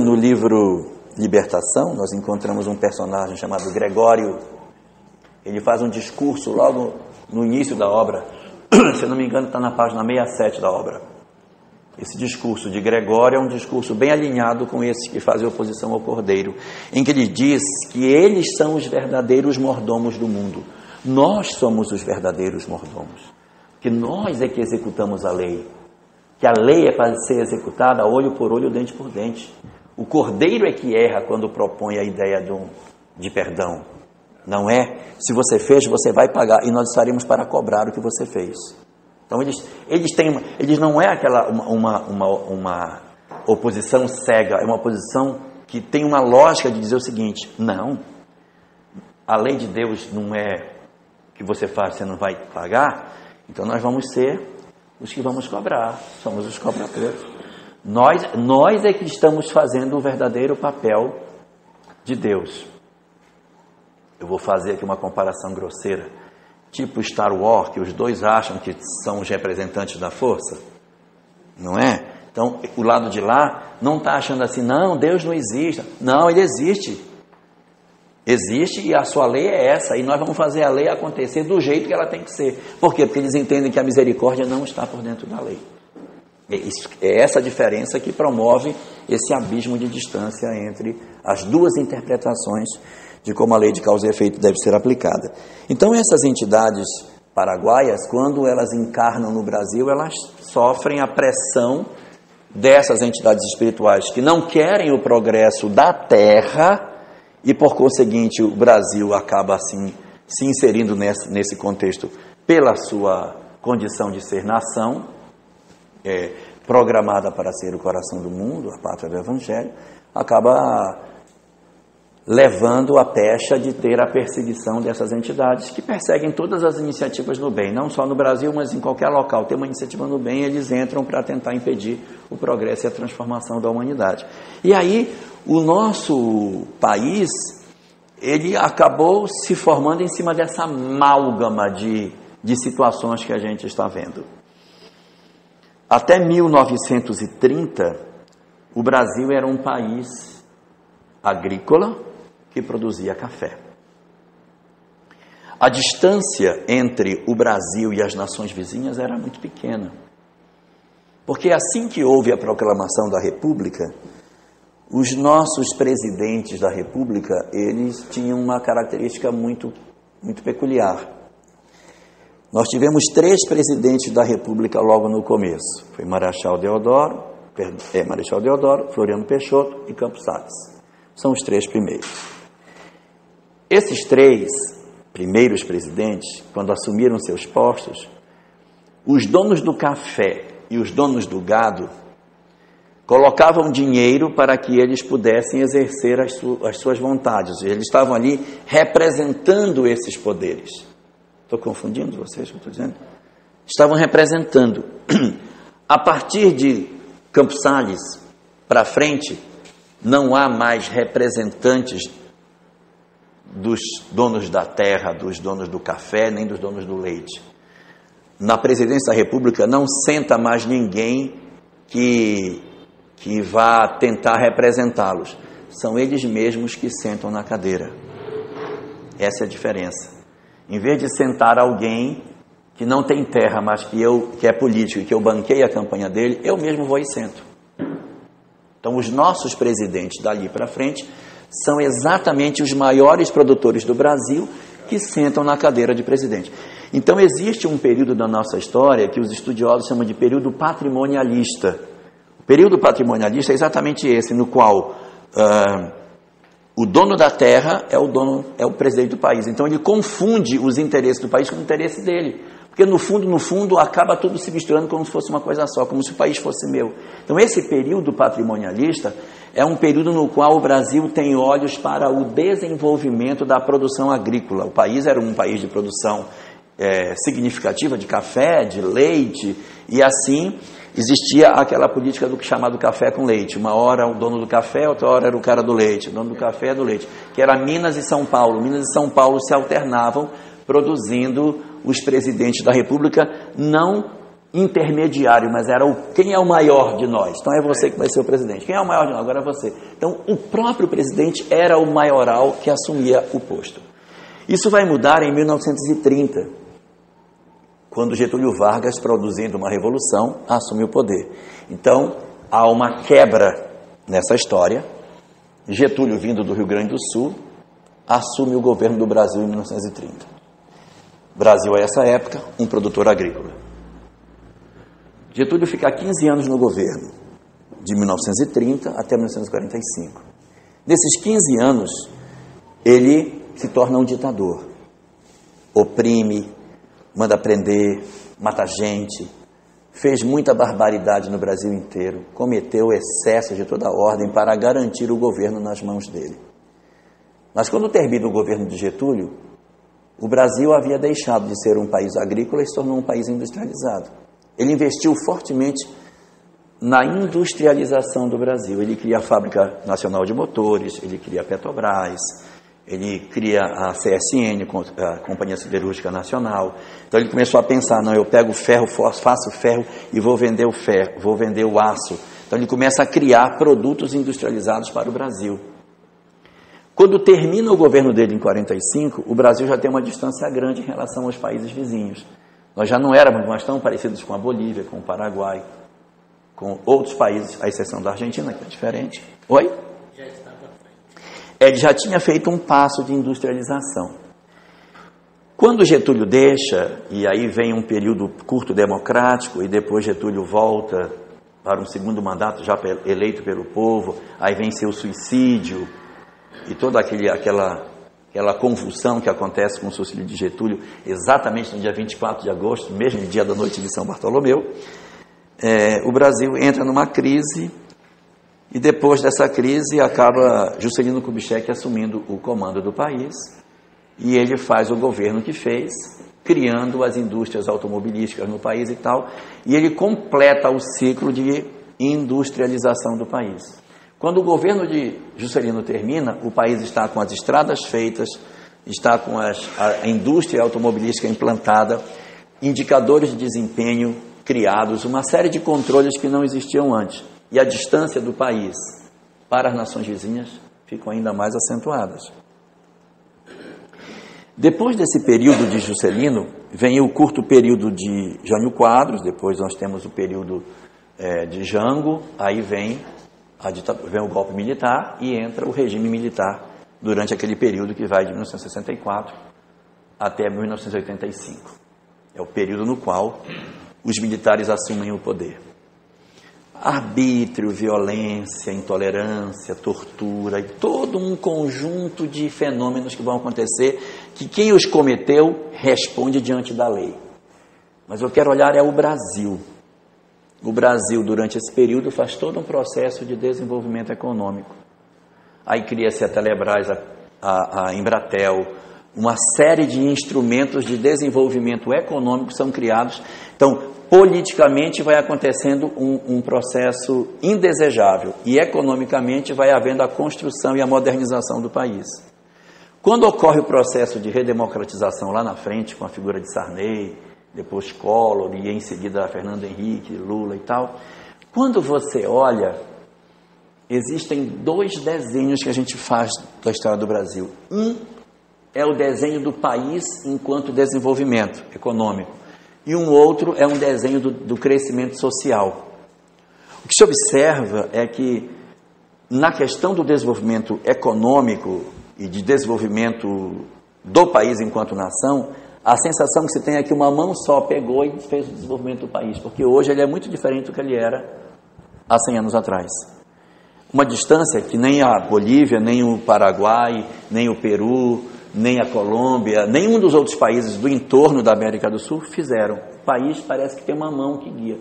No livro Libertação, nós encontramos um personagem chamado Gregório. Ele faz um discurso logo no início da obra. Se eu não me engano, está na página 67 da obra. Esse discurso de Gregório é um discurso bem alinhado com esses que fazem oposição ao Cordeiro, em que ele diz que eles são os verdadeiros mordomos do mundo. Nós somos os verdadeiros mordomos, que nós é que executamos a lei. que a lei é para ser executada olho por olho, dente por dente. O cordeiro é que erra quando propõe a ideia de perdão. Não é, se você fez, você vai pagar, e nós estaremos para cobrar o que você fez. Então eles não é aquela uma oposição cega, é uma oposição que tem uma lógica de dizer o seguinte: não, a lei de Deus não é que você faz, você não vai pagar, então nós vamos ser os que vamos cobrar, somos os cobradores. Nós é que estamos fazendo o verdadeiro papel de Deus. Eu vou fazer aqui uma comparação grosseira, tipo Star Wars, que os dois acham que são os representantes da força, não é? Então, o lado de lá não está achando assim, não, Deus não existe. Não, Ele existe. Existe e a sua lei é essa, e nós vamos fazer a lei acontecer do jeito que ela tem que ser. Por quê? Porque eles entendem que a misericórdia não está por dentro da lei. É essa diferença que promove esse abismo de distância entre as duas interpretações de como a lei de causa e efeito deve ser aplicada. Então, essas entidades paraguaias, quando elas encarnam no Brasil, elas sofrem a pressão dessas entidades espirituais que não querem o progresso da terra, e por conseguinte o Brasil acaba assim se inserindo nesse contexto pela sua condição de ser nação, programada para ser o coração do mundo, a pátria do Evangelho, acaba levando a pecha de ter a perseguição dessas entidades que perseguem todas as iniciativas do bem, não só no Brasil, mas em qualquer local. Tem uma iniciativa no bem, eles entram para tentar impedir o progresso e a transformação da humanidade. E aí, o nosso país, ele acabou se formando em cima dessa amálgama de situações que a gente está vendo. Até 1930, o Brasil era um país agrícola que produzia café. A distância entre o Brasil e as nações vizinhas era muito pequena. Porque assim que houve a proclamação da República, os nossos presidentes da República, eles tinham uma característica muito, muito peculiar. Nós tivemos 3 presidentes da República logo no começo. Foi Marechal Deodoro, Floriano Peixoto e Campos Salles. São os 3 primeiros. Esses 3 primeiros presidentes, quando assumiram seus postos, os donos do café e os donos do gado colocavam dinheiro para que eles pudessem exercer as suas vontades. Eles estavam ali representando esses poderes. Estou confundindo vocês, o que eu estou dizendo? Estavam representando. A partir de Campos Salles para frente, não há mais representantes dos donos da terra, dos donos do café, nem dos donos do leite. Na presidência da República não senta mais ninguém que vá tentar representá-los. São eles mesmos que sentam na cadeira. Essa é a diferença. Em vez de sentar alguém que não tem terra, mas que é político e que eu banquei a campanha dele, eu mesmo vou e sento. Então, os nossos presidentes dali para frente são exatamente os maiores produtores do Brasil que sentam na cadeira de presidente. Então, existe um período da nossa história que os estudiosos chamam de período patrimonialista. O período patrimonialista é exatamente esse, no qual o dono da terra é o presidente do país. Então, ele confunde os interesses do país com o interesse dele. Porque, no fundo, acaba tudo se misturando como se fosse uma coisa só, como se o país fosse meu. Então, esse período patrimonialista é um período no qual o Brasil tem olhos para o desenvolvimento da produção agrícola. O país era um país de produção significativa de café, de leite, e assim existia aquela política do chamado café com leite. Uma hora o dono do café, outra hora era o cara do leite. O dono do café é do leite, que era Minas e São Paulo. Minas e São Paulo se alternavam, produzindo os presidentes da República, não intermediário, mas era quem é o maior de nós. Então é você que vai ser o presidente. Quem é o maior de nós? Agora é você. Então o próprio presidente era o maioral que assumia o posto. Isso vai mudar em 1930, quando Getúlio Vargas, produzindo uma revolução, assume o poder. Então há uma quebra nessa história. Getúlio, vindo do Rio Grande do Sul, assume o governo do Brasil em 1930. Brasil, a essa época, um produtor agrícola. Getúlio fica 15 anos no governo, de 1930 até 1945. Nesses 15 anos, ele se torna um ditador. Oprime, manda prender, mata gente, fez muita barbaridade no Brasil inteiro, cometeu excessos de toda ordem para garantir o governo nas mãos dele. Mas quando termina o governo de Getúlio, o Brasil havia deixado de ser um país agrícola e se tornou um país industrializado. Ele investiu fortemente na industrialização do Brasil. Ele cria a Fábrica Nacional de Motores, ele cria a Petrobras, ele cria a CSN, a Companhia Siderúrgica Nacional. Então ele começou a pensar, não, eu pego o ferro, faço ferro e vou vender o ferro, vou vender o aço. Então ele começa a criar produtos industrializados para o Brasil. Quando termina o governo dele em 45, o Brasil já tem uma distância grande em relação aos países vizinhos. Nós já não éramos mais tão parecidos com a Bolívia, com o Paraguai, com outros países, à exceção da Argentina, que é diferente. Oi? Já estava à frente. Ele já tinha feito um passo de industrialização. Quando Getúlio deixa, e aí vem um período curto democrático, e depois Getúlio volta para um segundo mandato, já eleito pelo povo, aí vem seu suicídio, e toda aquela convulsão que acontece com o suicídio de Getúlio, exatamente no dia 24 de agosto, mesmo dia da noite de São Bartolomeu, o Brasil entra numa crise, e depois dessa crise acaba Juscelino Kubitschek assumindo o comando do país, e ele faz o governo que fez, criando as indústrias automobilísticas no país e tal, e ele completa o ciclo de industrialização do país. Quando o governo de Juscelino termina, o país está com as estradas feitas, está com a indústria automobilística implantada, indicadores de desempenho criados, uma série de controles que não existiam antes. E a distância do país para as nações vizinhas ficam ainda mais acentuadas. Depois desse período de Juscelino, vem o curto período de Jânio Quadros, depois nós temos o período de Jango, aí vem o golpe militar e entra o regime militar durante aquele período que vai de 1964 até 1985. É o período no qual os militares assumem o poder. Arbítrio, violência, intolerância, tortura e todo um conjunto de fenômenos que vão acontecer que quem os cometeu responde diante da lei. Mas eu quero olhar o Brasil. O Brasil, durante esse período, faz todo um processo de desenvolvimento econômico. Aí cria-se a Telebrás, a Embratel, uma série de instrumentos de desenvolvimento econômico são criados. Então, politicamente vai acontecendo um processo indesejável e economicamente vai havendo a construção e a modernização do país. Quando ocorre o processo de redemocratização lá na frente, com a figura de Sarney, depois Collor e em seguida Fernando Henrique, Lula e tal, quando você olha, existem dois desenhos que a gente faz da história do Brasil. Um é o desenho do país enquanto desenvolvimento econômico, e um outro é um desenho do crescimento social. O que se observa é que, na questão do desenvolvimento econômico e de desenvolvimento do país enquanto nação, a sensação que se tem é que uma mão só pegou e fez o desenvolvimento do país, porque hoje ele é muito diferente do que ele era há 100 anos atrás. Uma distância que nem a Bolívia, nem o Paraguai, nem o Peru, nem a Colômbia, nenhum dos outros países do entorno da América do Sul fizeram. O país parece que tem uma mão que guia.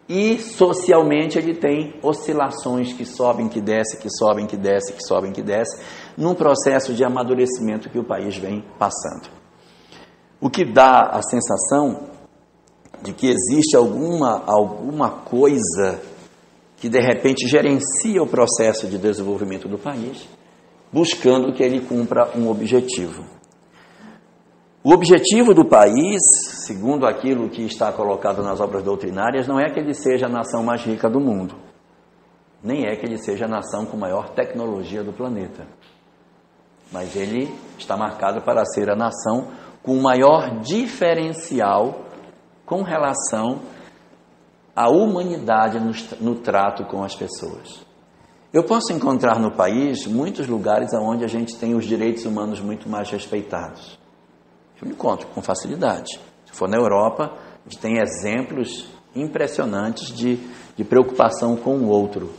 E socialmente ele tem oscilações que sobem, que descem, que sobem, que descem, que sobem, que descem, num processo de amadurecimento que o país vem passando. O que dá a sensação de que existe alguma coisa que de repente gerencia o processo de desenvolvimento do país, buscando que ele cumpra um objetivo. O objetivo do país, segundo aquilo que está colocado nas obras doutrinárias, não é que ele seja a nação mais rica do mundo, nem é que ele seja a nação com maior tecnologia do planeta, mas ele está marcado para ser a nação com maior diferencial com relação à humanidade no trato com as pessoas. Eu posso encontrar no país muitos lugares onde a gente tem os direitos humanos muito mais respeitados. Eu encontro com facilidade. Se for na Europa, a gente tem exemplos impressionantes de preocupação com o outro.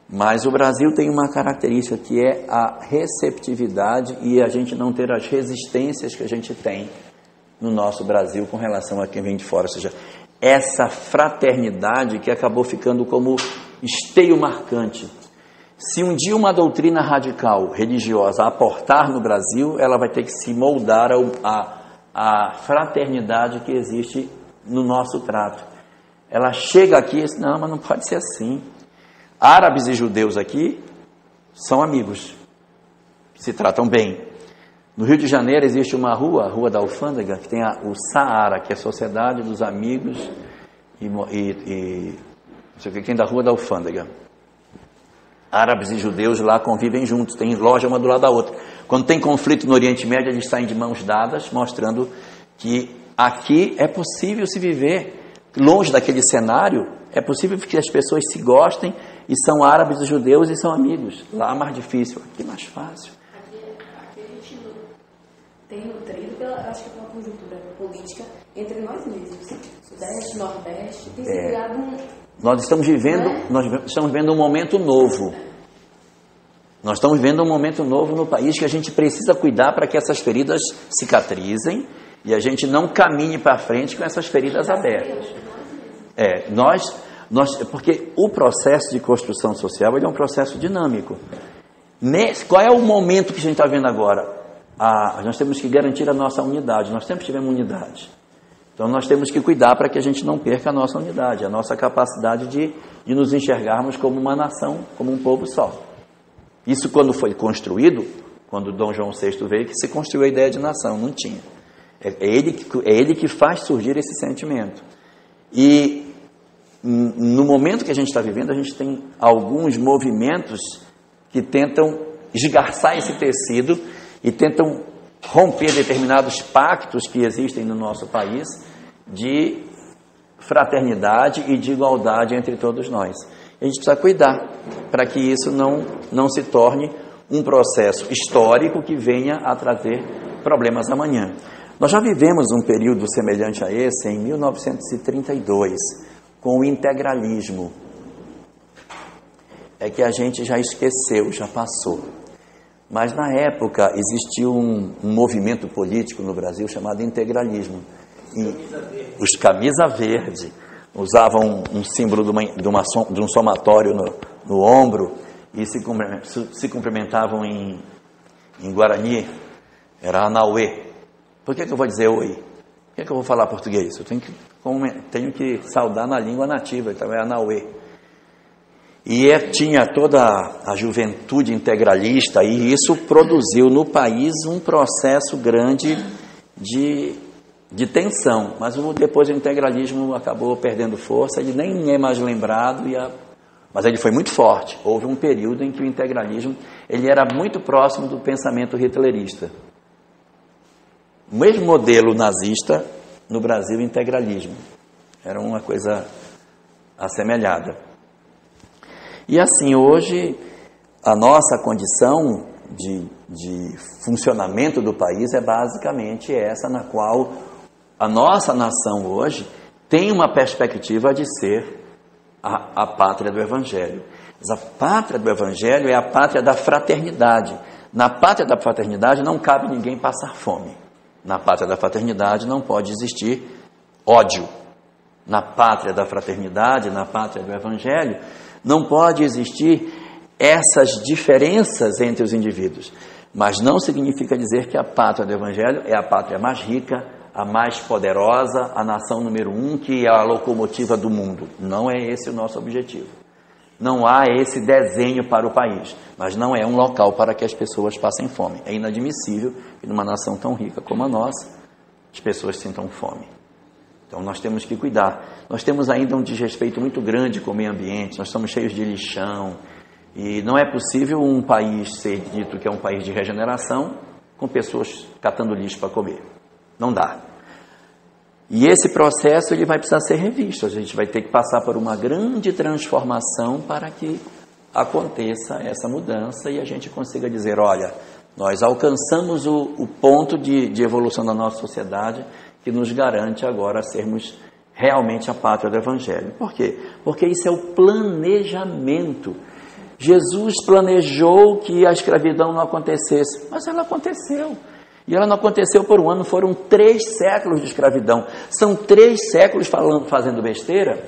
Mas o Brasil tem uma característica que é a receptividade e a gente não ter as resistências que a gente tem no nosso Brasil com relação a quem vem de fora. Ou seja, essa fraternidade que acabou ficando como esteio marcante. Se um dia uma doutrina religiosa aportar no Brasil, ela vai ter que se moldar a fraternidade que existe no nosso trato. Ela chega aqui e diz, não, mas não pode ser assim. Árabes e judeus aqui são amigos, se tratam bem. No Rio de Janeiro existe uma rua, a Rua da Alfândega, que tem o Saara, que é a Sociedade dos Amigos não sei o que, tem da Rua da Alfândega. Árabes e judeus lá convivem juntos, tem loja uma do lado da outra. Quando tem conflito no Oriente Médio, eles saem de mãos dadas, mostrando que aqui é possível se viver longe daquele cenário, é possível que as pessoas se gostem e são árabes e judeus e são amigos. Lá é mais difícil, aqui é mais fácil. Aqui a gente tem nutrido, acho que pela conjuntura política, entre nós mesmos. Sudeste, Nordeste, tem se criado Nós estamos vivendo um momento novo. Nós estamos vivendo um momento novo no país que a gente precisa cuidar para que essas feridas cicatrizem e a gente não caminhe para frente com essas feridas abertas. Porque o processo de construção social ele é um processo dinâmico. Qual é o momento que a gente está vendo agora? Nós temos que garantir a nossa unidade. Nós sempre tivemos unidade. Então nós temos que cuidar para que a gente não perca a nossa unidade, a nossa capacidade de nos enxergarmos como uma nação, como um povo só. Isso quando foi construído, quando Dom João VI veio, que se construiu a ideia de nação, não tinha. É ele que faz surgir esse sentimento. E no momento que a gente está vivendo, a gente tem alguns movimentos que tentam esgarçar esse tecido e tentam romper determinados pactos que existem no nosso país de fraternidade e de igualdade entre todos nós. A gente precisa cuidar para que isso não se torne um processo histórico que venha a trazer problemas amanhã. Nós já vivemos um período semelhante a esse em 1932, com o integralismo. É que a gente já esqueceu, já passou. Mas na época existiu um movimento político no Brasil chamado integralismo. E os camisa verde usavam um símbolo de um somatório no ombro e se cumprimentavam em Guarani, era Anauê. Por que eu vou dizer oi? Por que eu vou falar português? Eu tenho que saudar na língua nativa, então é Anauê. E tinha toda a juventude integralista e isso produziu no país um processo grande de tensão. Mas depois o integralismo acabou perdendo força, ele nem é mais lembrado, mas ele foi muito forte. Houve um período em que o integralismo ele era muito próximo do pensamento hitlerista. O mesmo modelo nazista, no Brasil, integralismo. Era uma coisa assemelhada. E assim, hoje, a nossa condição de funcionamento do país é basicamente essa, na qual a nossa nação hoje tem uma perspectiva de ser a pátria do Evangelho. Mas a pátria do Evangelho é a pátria da fraternidade. Na pátria da fraternidade não cabe ninguém passar fome. Na pátria da fraternidade não pode existir ódio. Na pátria da fraternidade, na pátria do Evangelho, não pode existir essas diferenças entre os indivíduos. Mas não significa dizer que a pátria do Evangelho é a pátria mais rica, a mais poderosa, a nação número 1, que é a locomotiva do mundo. Não é esse o nosso objetivo. Não há esse desenho para o país, mas não é um local para que as pessoas passem fome. É inadmissível que numa nação tão rica como a nossa, as pessoas sintam fome. Então nós temos que cuidar. Nós temos ainda um desrespeito muito grande com o meio ambiente, nós estamos cheios de lixão, e não é possível um país ser dito que é um país de regeneração com pessoas catando lixo para comer. Não dá. E esse processo ele vai precisar ser revisto. A gente vai ter que passar por uma grande transformação para que aconteça essa mudança e a gente consiga dizer, olha, nós alcançamos o ponto de evolução da nossa sociedade que nos garante agora sermos realmente a pátria do Evangelho. Por quê? Porque isso é o planejamento. Jesus planejou que a escravidão não acontecesse, mas ela aconteceu. E ela não aconteceu por um ano, foram 3 séculos de escravidão. São 3 séculos fazendo besteira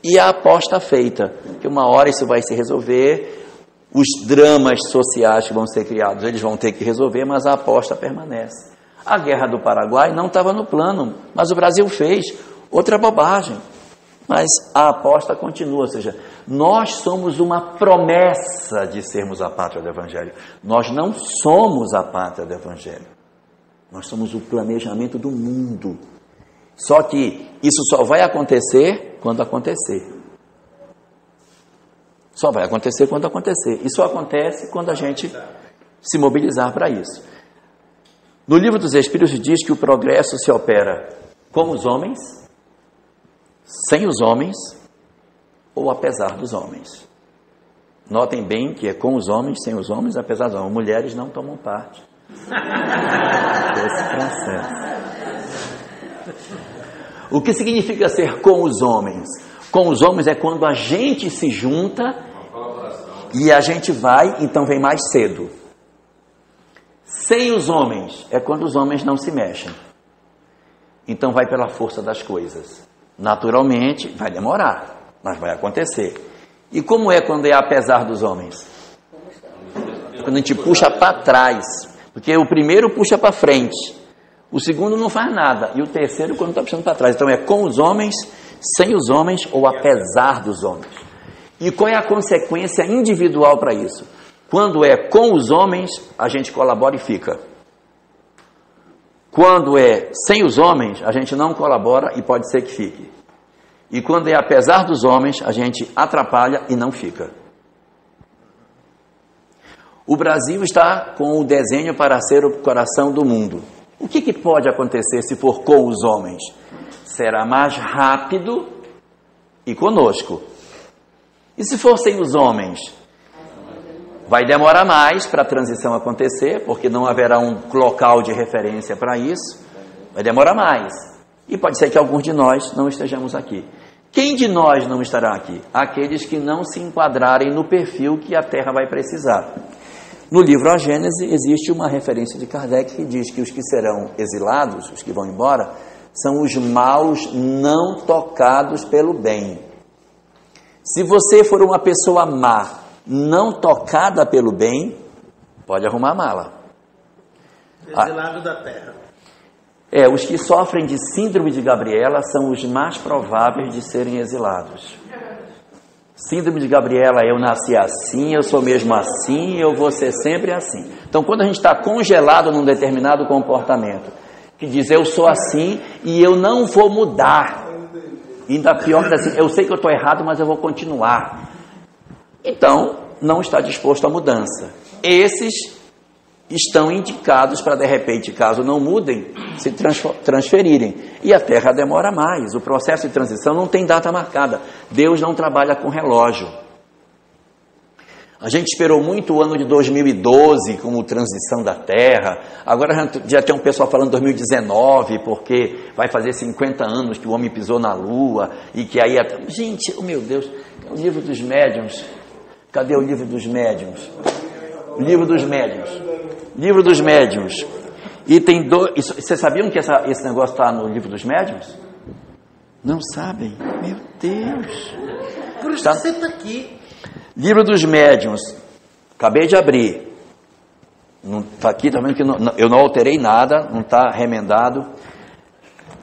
e a aposta feita, que uma hora isso vai se resolver, os dramas sociais que vão ser criados, eles vão ter que resolver, mas a aposta permanece. A Guerra do Paraguai não estava no plano, mas o Brasil fez outra bobagem. Mas a aposta continua, ou seja, nós somos uma promessa de sermos a pátria do Evangelho. Nós não somos a pátria do Evangelho. Nós somos o planejamento do mundo. Só que isso só vai acontecer quando acontecer. Só vai acontecer quando acontecer. E só acontece quando a gente se mobilizar para isso. No Livro dos Espíritos diz que o progresso se opera com os homens, sem os homens ou apesar dos homens. Notem bem que é com os homens, sem os homens, apesar dos homens. Mulheres não tomam parte desse processo. O que significa ser com os homens? Com os homens é quando a gente se junta e a gente vai, então vem mais cedo. Sem os homens é quando os homens não se mexem. Então vai pela força das coisas. Naturalmente, vai demorar, mas vai acontecer. E como é quando é apesar dos homens? Quando a gente puxa para trás. Porque o primeiro puxa para frente, o segundo não faz nada, e o terceiro quando está puxando para trás. Então é com os homens, sem os homens ou apesar dos homens. E qual é a consequência individual para isso? Quando é com os homens, a gente colabora e fica. Quando é sem os homens, a gente não colabora e pode ser que fique. E quando é apesar dos homens, a gente atrapalha e não fica. O Brasil está com o desenho para ser o coração do mundo. O que pode acontecer se for com os homens? Será mais rápido e conosco. E se for sem os homens? Vai demorar mais para a transição acontecer, porque não haverá um local de referência para isso. Vai demorar mais. E pode ser que alguns de nós não estejamos aqui. Quem de nós não estará aqui? Aqueles que não se enquadrarem no perfil que a Terra vai precisar. No livro A Gênese existe uma referência de Kardec que diz que os que serão exilados, os que vão embora, são os maus não tocados pelo bem. Se você for uma pessoa má, não tocada pelo bem, pode arrumar a mala. Exilado da terra. Os que sofrem de síndrome de Gabriela são os mais prováveis de serem exilados. Síndrome de Gabriela, eu nasci assim, eu sou mesmo assim, eu vou ser sempre assim. Então, quando a gente está congelado num determinado comportamento, que diz eu sou assim e eu não vou mudar, ainda pior que assim, eu sei que eu estou errado, mas eu vou continuar. Então, não está disposto à mudança. Esses estão indicados para, de repente, caso não mudem, se transferirem. E a Terra demora mais. O processo de transição não tem data marcada. Deus não trabalha com relógio. A gente esperou muito o ano de 2012 como transição da Terra. Agora já tem um pessoal falando 2019, porque vai fazer 50 anos que o homem pisou na Lua. E que aí... Gente, oh meu Deus, o livro dos médiuns. Cadê o livro dos médiuns? O livro dos médiuns. Livro dos médiuns. E tem dois. Vocês sabiam que esse negócio está no livro dos médiuns? Não sabem? Meu Deus. Por isso você está aqui. Livro dos médiuns. Acabei de abrir. Está aqui, está vendo que eu não alterei nada, não está remendado.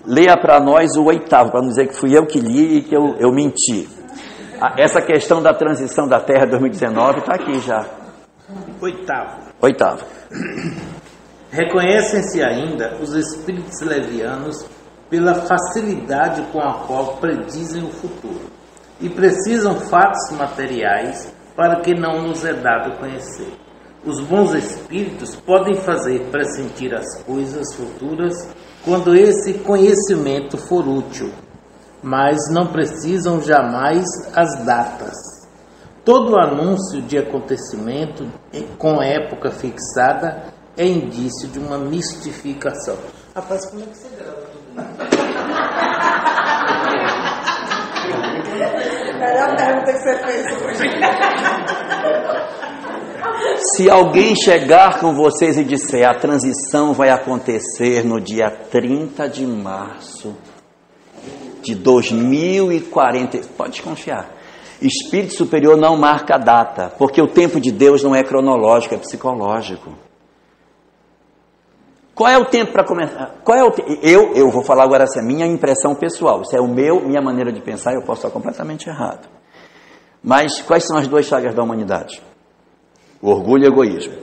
Leia para nós o 8º, para não dizer que fui eu que li e que eu menti. Essa questão da transição da Terra 2019 está aqui já. 8º. Reconhecem-se ainda os espíritos levianos pela facilidade com a qual predizem o futuro e precisam fatos materiais para que não nos é dado conhecer. Os bons espíritos podem fazer pressentir as coisas futuras quando esse conhecimento for útil, mas não precisam jamais as datas. Todo anúncio de acontecimento com época fixada é indício de uma mistificação. Rapaz, como é que você grava tudo isso? a pergunta que você fez hoje. Se alguém chegar com vocês e disser a transição vai acontecer no dia 30 de março de 2040, pode confiar. Espírito superior não marca a data, porque o tempo de Deus não é cronológico, é psicológico. Qual é o tempo para começar? Eu vou falar agora essa minha impressão pessoal, isso é minha maneira de pensar, eu posso estar completamente errado. Mas quais são as duas chagas da humanidade? O orgulho e o egoísmo.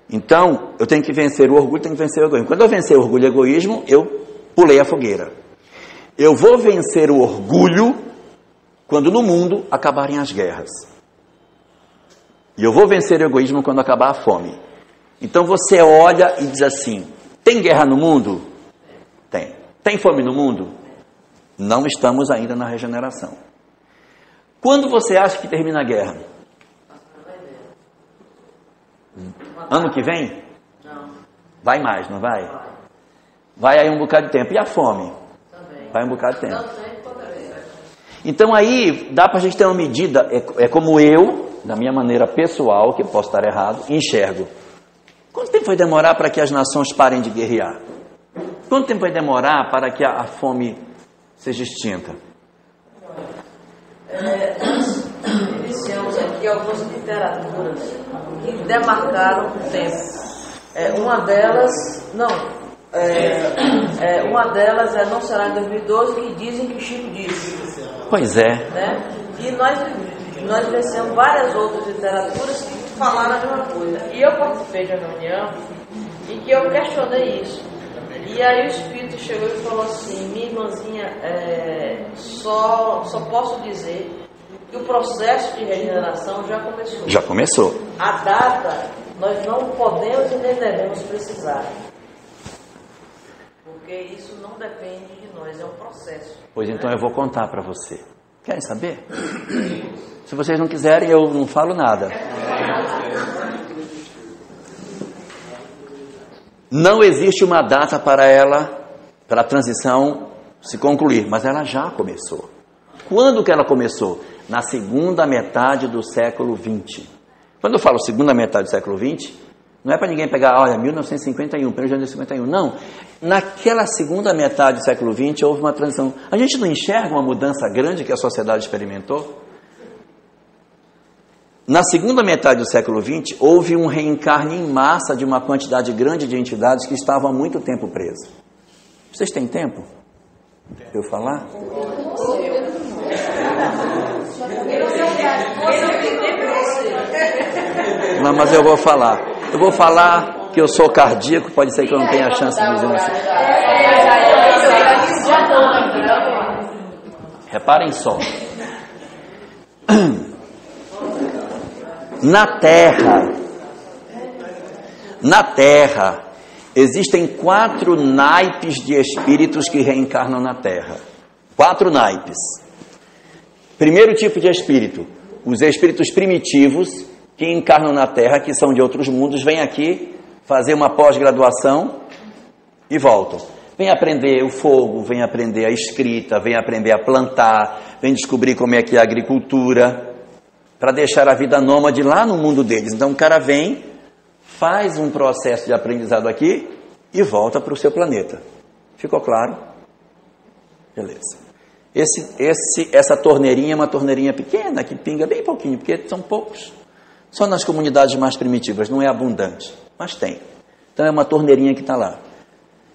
Então, eu tenho que vencer o orgulho, tenho que vencer o egoísmo. Quando eu vencer o orgulho e o egoísmo, eu pulei a fogueira. Eu vou vencer o orgulho quando no mundo acabarem as guerras. E eu vou vencer o egoísmo quando acabar a fome. Então você olha e diz assim, tem guerra no mundo? Tem. Tem fome no mundo? Não estamos ainda na regeneração. Quando você acha que termina a guerra? Ano que vem? Não. Vai mais, não vai? Vai aí um bocado de tempo. E a fome? Também. Vai um bocado de tempo. Também, toda vez. Então aí dá para a gente ter uma medida, é como eu, da minha maneira pessoal, que eu posso estar errado, enxergo. Quanto tempo vai demorar para que as nações parem de guerrear? Quanto tempo vai demorar para que a fome seja extinta? Iniciamos aqui algumas literaturas que demarcaram o tempo. Uma delas não será em 2012, que dizem que Chico disse. Pois é. Né? E nós vencemos várias outras literaturas que falaram a mesma coisa. E eu participei de uma reunião em que eu questionei isso. E aí o Espírito chegou e falou assim, minha irmãzinha, só posso dizer que o processo de regeneração já começou. Já começou. A data, nós não podemos e nem devemos precisar. Porque isso não depende de nós, é um processo. Pois então eu vou contar para você. Querem saber? Se vocês não quiserem, eu não falo nada. Não existe uma data para a transição se concluir, mas ela já começou. Quando que ela começou? Na segunda metade do século XX. Quando eu falo segunda metade do século XX, não é para ninguém pegar, olha, 1951, 1 de janeiro de 51, não. Naquela segunda metade do século XX houve uma transição. A gente não enxerga uma mudança grande que a sociedade experimentou? Na segunda metade do século XX, houve um reencarne em massa de uma quantidade grande de entidades que estavam há muito tempo presas. Vocês têm tempo para eu falar? Não, mas eu vou falar. Eu vou falar que eu sou cardíaco, pode ser que eu não tenha chance de dizer assim. Reparem só. Na Terra, existem 4 naipes de espíritos que reencarnam na Terra. 4 naipes. Primeiro tipo de espírito, os espíritos primitivos que encarnam na Terra, que são de outros mundos, vêm aqui fazer uma pós-graduação e voltam. Vêm aprender o fogo, vêm aprender a escrita, vêm aprender a plantar, vêm descobrir como é que é a agricultura, para deixar a vida nômade lá no mundo deles. Então o cara vem, faz um processo de aprendizado aqui e volta para o seu planeta. Ficou claro? Beleza. Essa torneirinha é uma torneirinha pequena, que pinga bem pouquinho, porque são poucos. Só nas comunidades mais primitivas, não é abundante, mas tem. Então é uma torneirinha que está lá.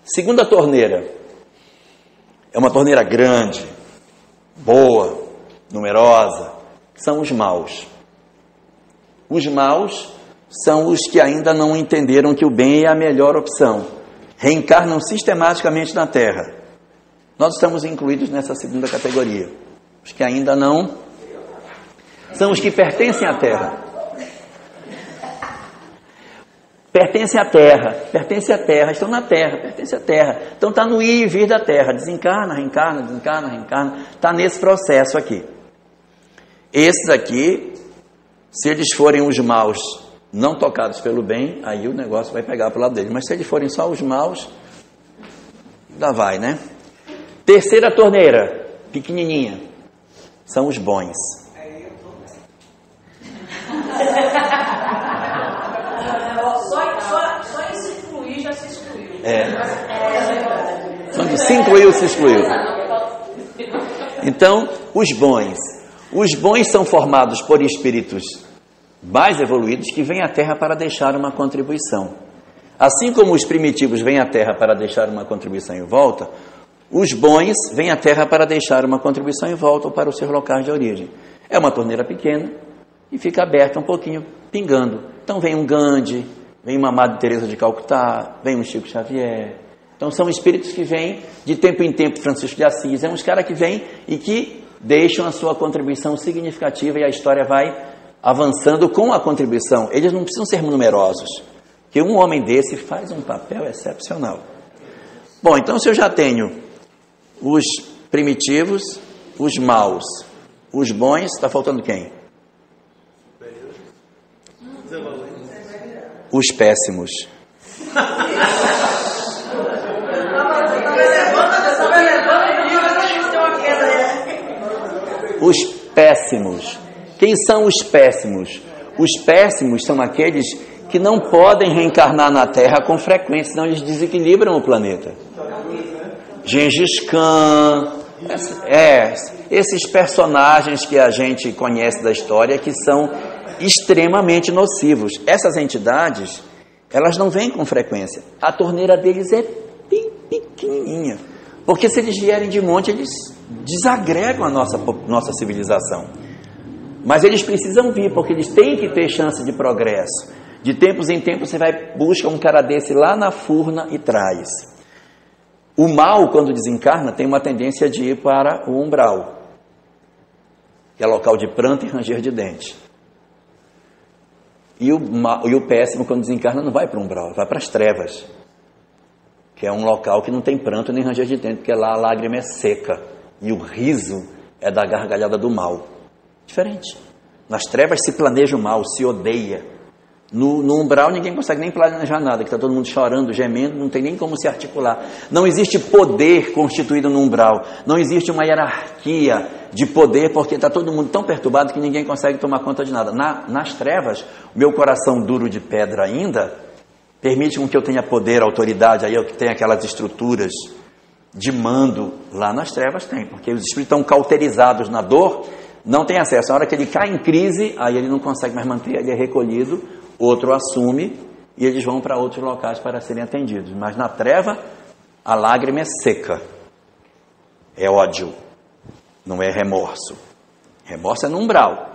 Segunda torneira, é uma torneira grande, boa, numerosa, são os maus. Os maus são os que ainda não entenderam que o bem é a melhor opção. Reencarnam sistematicamente na Terra. Nós estamos incluídos nessa segunda categoria. Os que ainda não... São os que pertencem à Terra. Pertencem à Terra, estão na Terra, pertencem à Terra. Então está no ir e vir da Terra. Desencarna, reencarna, desencarna, reencarna. Está nesse processo aqui. Esses aqui, se eles forem os maus não tocados pelo bem, aí o negócio vai pegar para o lado deles. Mas se eles forem só os maus, ainda vai, né? Terceira torneira, pequenininha. são os bons. Só em se excluir já se excluiu. Só de se incluiu, se excluiu. Então, os bons são formados por espíritos mais evoluídos que vêm à Terra para deixar uma contribuição. Assim como os primitivos vêm à Terra para deixar uma contribuição em volta, os bons vêm à Terra para deixar uma contribuição em volta ou para os seus locais de origem. É uma torneira pequena e fica aberta um pouquinho, pingando. Então vem um Gandhi, vem uma Madre Teresa de Calcutá, vem um Chico Xavier. Então são espíritos que vêm de tempo em tempo, Francisco de Assis. É uns caras que vêm e que deixam a sua contribuição significativa e a história vai avançando com a contribuição. Eles não precisam ser numerosos, porque um homem desse faz um papel excepcional. Bom, então se eu já tenho os primitivos, os maus, os bons, está faltando quem? Os péssimos. Os péssimos. Quem são os péssimos? Os péssimos são aqueles que não podem reencarnar na Terra com frequência, senão eles desequilibram o planeta. Gengis Khan, esses personagens que a gente conhece da história que são extremamente nocivos. Essas entidades, elas não vêm com frequência. A torneira deles é bem pequenininha, porque se eles vierem de monte, eles desagregam a nossa civilização. Mas eles precisam vir, porque eles têm que ter chance de progresso. De tempos em tempos você vai buscar um cara desse lá na furna e traz. O mal, quando desencarna, tem uma tendência de ir para o umbral, que é local de pranto e ranger de dente. E o péssimo, quando desencarna, não vai para o umbral, vai para as trevas, que é um local que não tem pranto nem ranger de dente, porque lá a lágrima é seca e o riso é da gargalhada do mal. Diferente. Nas trevas se planeja o mal, se odeia. No umbral ninguém consegue nem planejar nada, que está todo mundo chorando, gemendo, não tem nem como se articular. Não existe poder constituído no umbral, não existe uma hierarquia de poder, porque está todo mundo tão perturbado que ninguém consegue tomar conta de nada. Nas trevas, meu coração duro de pedra ainda, permite com que eu tenha poder, autoridade, aí eu que tenho aquelas estruturas de mando. Lá nas trevas tem, porque os espíritos estão cauterizados na dor, não tem acesso. A hora que ele cai em crise, aí ele não consegue mais manter, ele é recolhido, outro assume e eles vão para outros locais para serem atendidos. Mas na treva, a lágrima é seca. É ódio, não é remorso. Remorso é no umbral.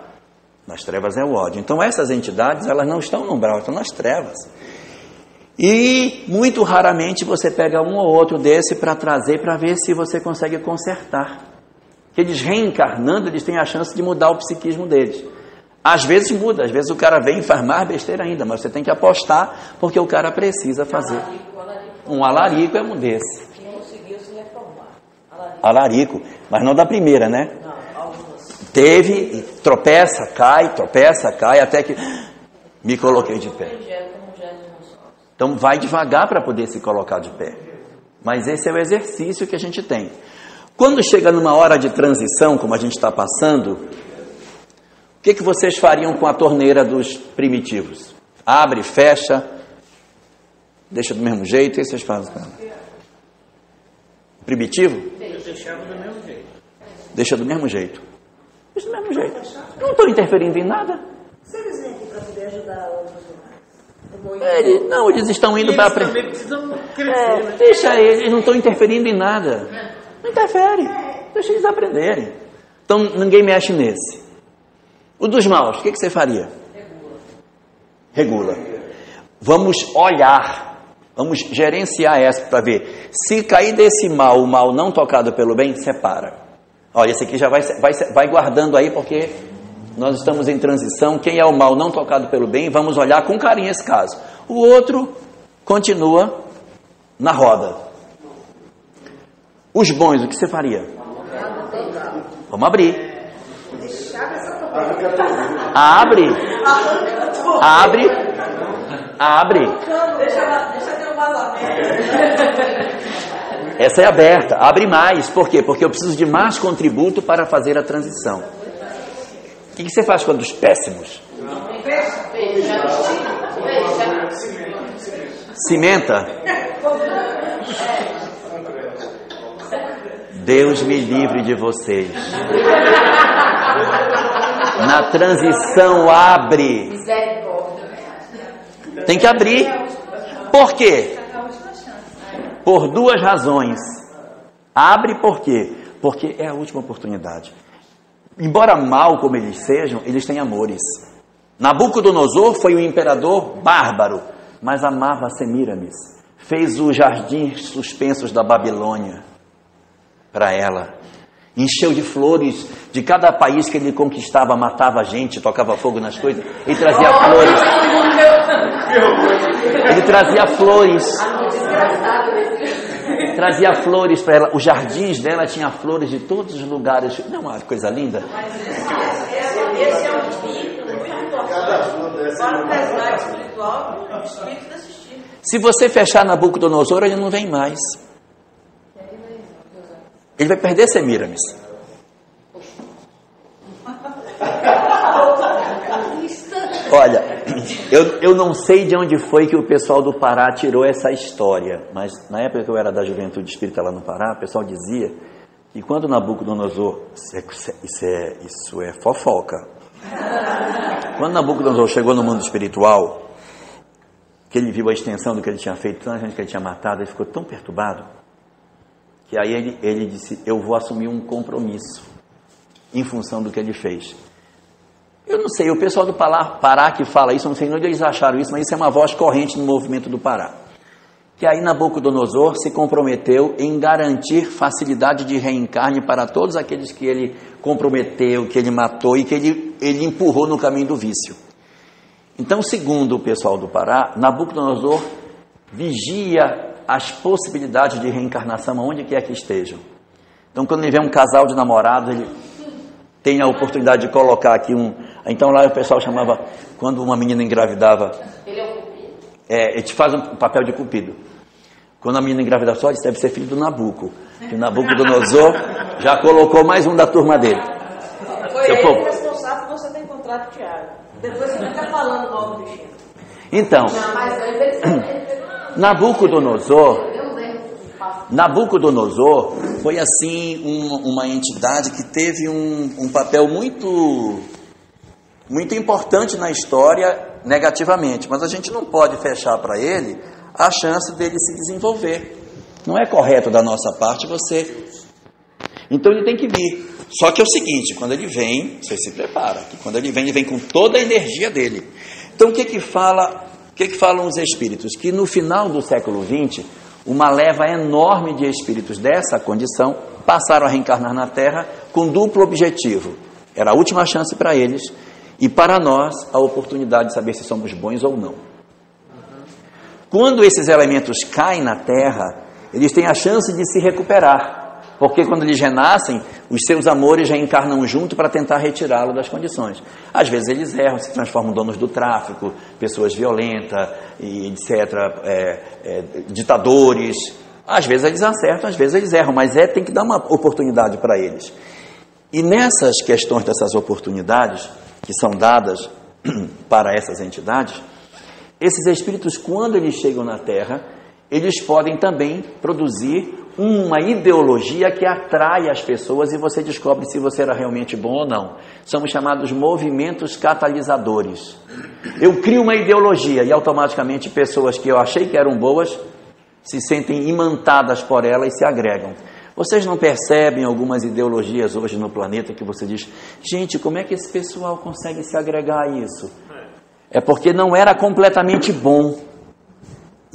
Nas trevas é o ódio. Então essas entidades, elas não estão no umbral, estão nas trevas. E muito raramente você pega um ou outro desse para trazer, para ver se você consegue consertar. Que eles reencarnando, eles têm a chance de mudar o psiquismo deles. Às vezes muda, às vezes o cara vem e faz mais besteira ainda, mas você tem que apostar, porque o cara precisa fazer. Um alarico é um desse. Que conseguiu se reformar. Alarico, mas não da primeira, né? Teve, tropeça, cai, até que me coloquei de pé. Então vai devagar para poder se colocar de pé. Mas esse é o exercício que a gente tem. Quando chega numa hora de transição, como a gente está passando, o que vocês fariam com a torneira dos primitivos? Abre, fecha, deixa do mesmo jeito? O que vocês fazem com ela? Primitivo? Eu deixava do mesmo jeito. Deixa do mesmo jeito. Deixa do mesmo jeito. Não estou interferindo em nada. Se eles vêm aqui para poder ajudar outros eles estão indo para aprender. Eles também precisam crescer, né? Deixa eles não estão interferindo em nada. Não interfere. Deixa eles aprenderem. Então ninguém mexe nesse. O dos maus, o que você faria? Regula. Vamos olhar, vamos gerenciar essa para ver. Se cair desse mal, o mal não tocado pelo bem, separa. Olha, esse aqui já vai guardando aí, porque nós estamos em transição. Quem é o mal não tocado pelo bem, vamos olhar com carinho esse caso. O outro continua na roda. Os bons, o que você faria? Vamos abrir. Abre. Deixa ter um vazamento. Essa é aberta, abre mais. Por quê? Porque eu preciso de mais contributo para fazer a transição. O que você faz com os péssimos? Cimenta? Deus me livre de vocês. Na transição abre. Tem que abrir. Por quê? Por duas razões. Abre por quê? Porque é a última oportunidade. Embora mal como eles sejam, eles têm amores. Nabucodonosor foi um imperador bárbaro, mas amava Semíramis. Fez os jardins suspensos da Babilônia para ela. Encheu de flores. De cada país que ele conquistava, matava gente, tocava fogo nas coisas. Ele trazia flores. Ele trazia flores. Trazia flores para ela. Os jardins dela tinham flores de todos os lugares. Não, uma coisa linda. Esse é um espírito muito importante para o resgate espiritual, o espírito desse tipo. Se você fechar Nabucodonosor, ele não vem mais. Ele vai perder Semíramis. Olha, eu não sei de onde foi que o pessoal do Pará tirou essa história, mas na época que eu era da Juventude Espírita lá no Pará, o pessoal dizia que quando Nabucodonosor, isso é fofoca, quando Nabucodonosor chegou no mundo espiritual, que ele viu a extensão do que ele tinha feito, tanta gente que ele tinha matado, ele ficou tão perturbado, que aí ele disse, eu vou assumir um compromisso em função do que ele fez. Eu não sei, o pessoal do Pará que fala isso, eu não sei onde eles acharam isso, mas isso é uma voz corrente no movimento do Pará. Que aí Nabucodonosor se comprometeu em garantir facilidade de reencarne para todos aqueles que ele comprometeu, que ele matou e que ele empurrou no caminho do vício. Então, segundo o pessoal do Pará, Nabucodonosor vigia as possibilidades de reencarnação aonde quer que estejam. Então, quando ele vê um casal de namorados, ele tem a oportunidade de colocar aqui Então lá o pessoal chamava, quando uma menina engravidava... Ele é o cupido? Ele te faz um papel de cupido. Quando a menina engravidava, só isso deve ser filho do Nabuco. Que o Nabucodonosor já colocou mais um da turma dele. Foi ele responsável por você ter encontrado o Tiago. Depois você fica falando mal do bichinho. Então, Nabucodonosor foi assim uma entidade que teve um papel muito importante na história negativamente, mas a gente não pode fechar para ele a chance dele se desenvolver. Não é correto da nossa parte você... Então ele tem que vir. Só que é o seguinte, quando ele vem, você se prepara, que quando ele vem com toda a energia dele. Então o que falam os espíritos? Que no final do século XX, uma leva enorme de espíritos dessa condição passaram a reencarnar na Terra com duplo objetivo. Era a última chance para eles e para nós a oportunidade de saber se somos bons ou não. Quando esses elementos caem na Terra, eles têm a chance de se recuperar. Porque quando eles renascem, os seus amores reencarnam junto para tentar retirá-lo das condições. Às vezes eles erram, se transformam em donos do tráfico, pessoas violentas, etc., ditadores. Às vezes eles acertam, às vezes eles erram, mas tem que dar uma oportunidade para eles. E nessas questões dessas oportunidades, que são dadas para essas entidades, esses espíritos, quando eles chegam na Terra, eles podem também produzir uma ideologia que atrai as pessoas e você descobre se você era realmente bom ou não. São os chamados movimentos catalisadores. Eu crio uma ideologia e automaticamente pessoas que eu achei que eram boas se sentem imantadas por ela e se agregam. Vocês não percebem algumas ideologias hoje no planeta que você diz, gente, como é que esse pessoal consegue se agregar a isso? É porque não era completamente bom.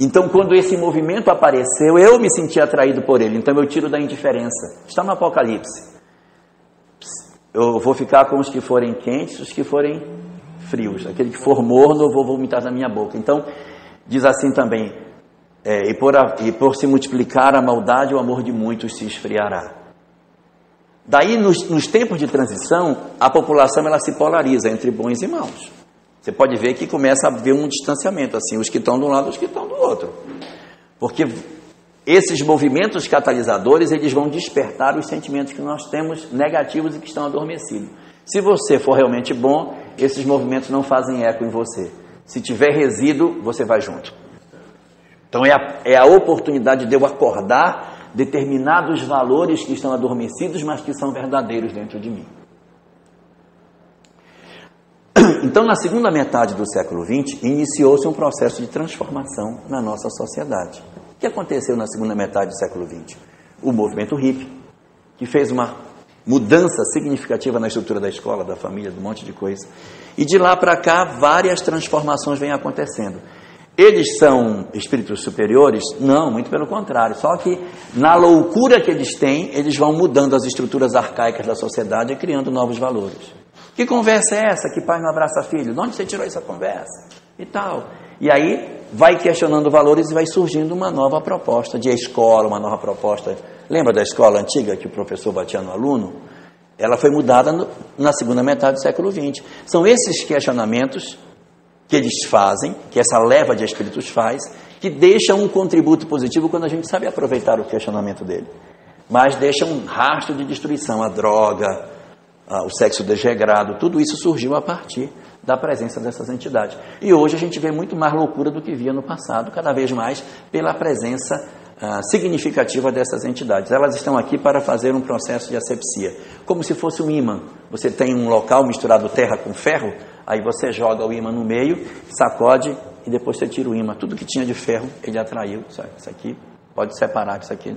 Então, quando esse movimento apareceu, eu me senti atraído por ele. Então, eu tiro da indiferença. Está no Apocalipse. Eu vou ficar com os que forem quentes, os que forem frios. Aquele que for morno, eu vou vomitar na minha boca. Então, diz assim também, e por se multiplicar a maldade, o amor de muitos se esfriará. Daí, nos tempos de transição, a população ela se polariza entre bons e maus. Você pode ver que começa a haver um distanciamento, assim, os que estão de um lado e os que estão do outro. Porque esses movimentos catalisadores, eles vão despertar os sentimentos que nós temos negativos e que estão adormecidos. Se você for realmente bom, esses movimentos não fazem eco em você. Se tiver resíduo, você vai junto. Então é a oportunidade de eu acordar determinados valores que estão adormecidos, mas que são verdadeiros dentro de mim. Então, na segunda metade do século XX, iniciou-se um processo de transformação na nossa sociedade. O que aconteceu na segunda metade do século XX? O movimento hippie, que fez uma mudança significativa na estrutura da escola, da família, de um monte de coisa. E de lá para cá, várias transformações vêm acontecendo. Eles são espíritos superiores? Não, muito pelo contrário. Só que, na loucura que eles têm, eles vão mudando as estruturas arcaicas da sociedade e criando novos valores. Que conversa é essa? Que pai não abraça filho? De onde você tirou essa conversa? E tal. E aí, vai questionando valores e vai surgindo uma nova proposta de escola, uma nova proposta. Lembra da escola antiga que o professor batia no aluno? Ela foi mudada na segunda metade do século XX. São esses questionamentos que eles fazem, que essa leva de espíritos faz, que deixam um contributo positivo quando a gente sabe aproveitar o questionamento dele. Mas deixa um rastro de destruição, a droga, o sexo desregrado, tudo isso surgiu a partir da presença dessas entidades. E hoje a gente vê muito mais loucura do que via no passado, cada vez mais pela presença significativa dessas entidades. Elas estão aqui para fazer um processo de asepsia, como se fosse um ímã. Você tem um local misturado terra com ferro, aí você joga o ímã no meio, sacode e depois você tira o ímã. Tudo que tinha de ferro, ele atraiu. Isso aqui pode separar disso aqui.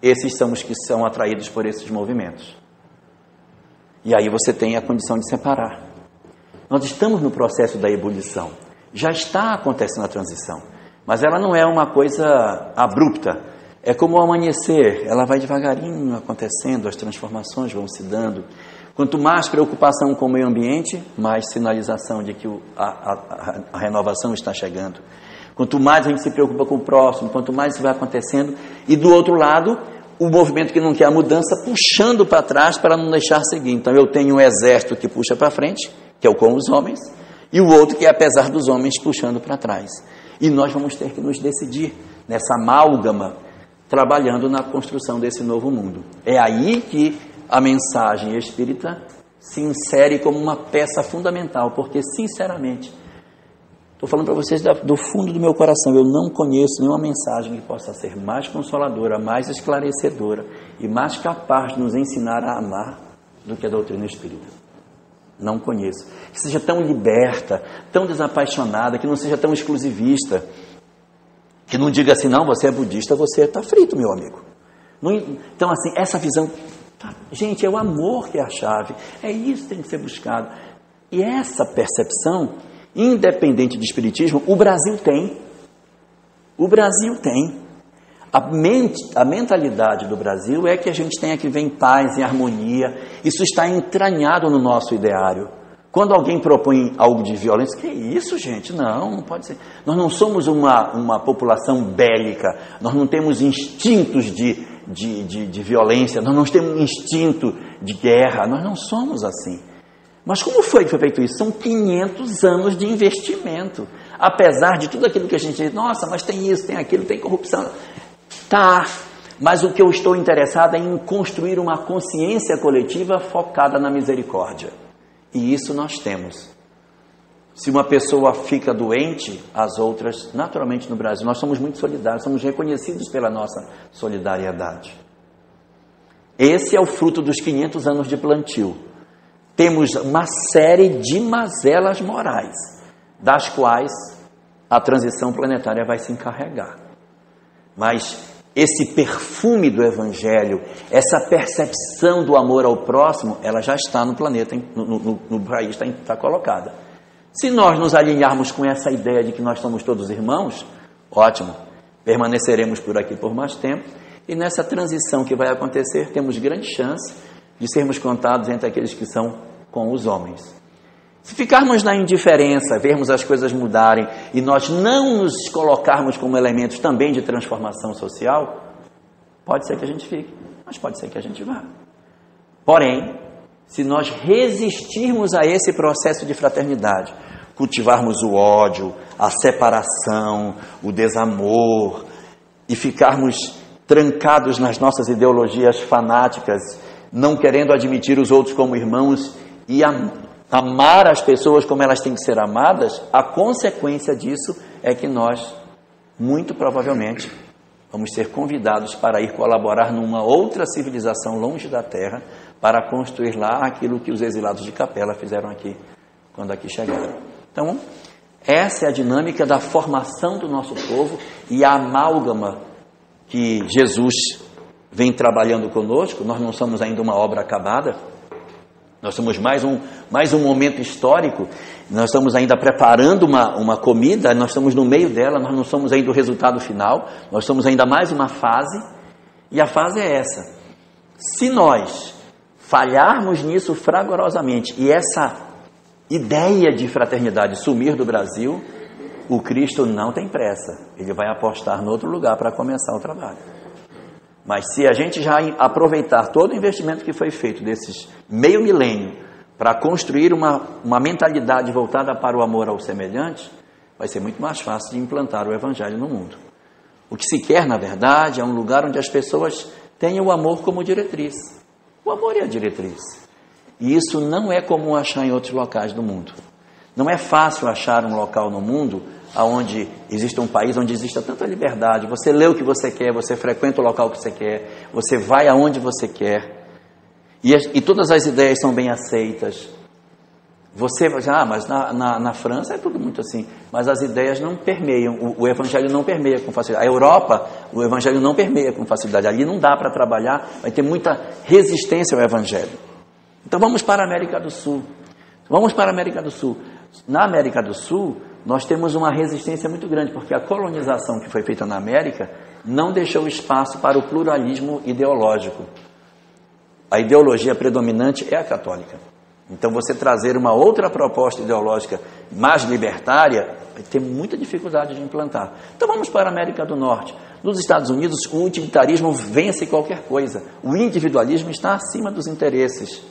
Esses são os que são atraídos por esses movimentos. E aí você tem a condição de separar. Nós estamos no processo da ebulição. Já está acontecendo a transição. Mas ela não é uma coisa abrupta. É como o amanhecer. Ela vai devagarinho acontecendo, as transformações vão se dando. Quanto mais preocupação com o meio ambiente, mais sinalização de que a renovação está chegando. Quanto mais a gente se preocupa com o próximo, quanto mais isso vai acontecendo. E do outro lado, o movimento que não quer a mudança, puxando para trás para não deixar seguir. Então eu tenho um exército que puxa para frente, que é o com os homens, e o outro que é apesar dos homens puxando para trás. E nós vamos ter que nos decidir nessa amálgama, trabalhando na construção desse novo mundo. É aí que a mensagem espírita se insere como uma peça fundamental, porque, sinceramente, estou falando para vocês do fundo do meu coração, eu não conheço nenhuma mensagem que possa ser mais consoladora, mais esclarecedora e mais capaz de nos ensinar a amar do que a doutrina espírita. Não conheço. Que seja tão liberta, tão desapaixonada, que não seja tão exclusivista, que não diga assim, não, você é budista, você está frito, meu amigo. Não, então, assim, essa visão, gente, é o amor que é a chave, é isso que tem que ser buscado. E essa percepção, independente de espiritismo, o Brasil tem. O Brasil tem. A mentalidade do Brasil é que a gente tenha que viver em paz, em harmonia. Isso está entranhado no nosso ideário. Quando alguém propõe algo de violência, que isso, gente? Não pode ser. Nós não somos uma população bélica. Nós não temos instintos de violência. Nós não temos instinto de guerra. Nós não somos assim. Mas como foi que foi feito isso? São 500 anos de investimento. Apesar de tudo aquilo que a gente diz, nossa, mas tem isso, tem aquilo, tem corrupção. Tá, mas o que eu estou interessado é em construir uma consciência coletiva focada na misericórdia. E isso nós temos. Se uma pessoa fica doente, as outras, naturalmente no Brasil, nós somos muito solidários, somos reconhecidos pela nossa solidariedade. Esse é o fruto dos 500 anos de plantio. Temos uma série de mazelas morais, das quais a transição planetária vai se encarregar. Mas esse perfume do Evangelho, essa percepção do amor ao próximo, ela já está no planeta, no país está colocada. Se nós nos alinharmos com essa ideia de que nós somos todos irmãos, ótimo, permaneceremos por aqui por mais tempo, e nessa transição que vai acontecer, temos grande chance de sermos contados entre aqueles que são com os homens. Se ficarmos na indiferença, vermos as coisas mudarem e nós não nos colocarmos como elementos também de transformação social, pode ser que a gente fique, mas pode ser que a gente vá. Porém, se nós resistirmos a esse processo de fraternidade, cultivarmos o ódio, a separação, o desamor, e ficarmos trancados nas nossas ideologias fanáticas, não querendo admitir os outros como irmãos e amar as pessoas como elas têm que ser amadas, a consequência disso é que nós, muito provavelmente, vamos ser convidados para ir colaborar numa outra civilização longe da Terra, para construir lá aquilo que os exilados de Capela fizeram aqui, quando aqui chegaram. Então, essa é a dinâmica da formação do nosso povo e a amálgama que Jesus vem trabalhando conosco. Nós não somos ainda uma obra acabada, nós somos mais um momento histórico, nós estamos ainda preparando uma comida, nós estamos no meio dela, nós não somos ainda o resultado final, nós somos ainda mais uma fase, e a fase é essa. Se nós falharmos nisso fragorosamente, e essa ideia de fraternidade sumir do Brasil, o Cristo não tem pressa, ele vai apostar em outro lugar para começar o trabalho. Mas se a gente já aproveitar todo o investimento que foi feito desses meio milênio para construir uma mentalidade voltada para o amor ao semelhante, vai ser muito mais fácil de implantar o Evangelho no mundo. O que se quer, na verdade, é um lugar onde as pessoas tenham o amor como diretriz. O amor é a diretriz. E isso não é comum achar em outros locais do mundo. Não é fácil achar um local no mundo onde existe um país onde exista tanta liberdade. Você lê o que você quer, você frequenta o local que você quer, você vai aonde você quer. E todas as ideias são bem aceitas. Você vai dizer, mas na França é tudo muito assim. Mas as ideias não permeiam, o Evangelho não permeia com facilidade. A Europa, o Evangelho não permeia com facilidade. Ali não dá para trabalhar, vai ter muita resistência ao Evangelho. Então vamos para a América do Sul. Vamos para a América do Sul. Na América do Sul, nós temos uma resistência muito grande, porque a colonização que foi feita na América não deixou espaço para o pluralismo ideológico. A ideologia predominante é a católica. Então você trazer uma outra proposta ideológica mais libertária, vai ter muita dificuldade de implantar. Então vamos para a América do Norte. Nos Estados Unidos, o utilitarismo vence qualquer coisa. O individualismo está acima dos interesses.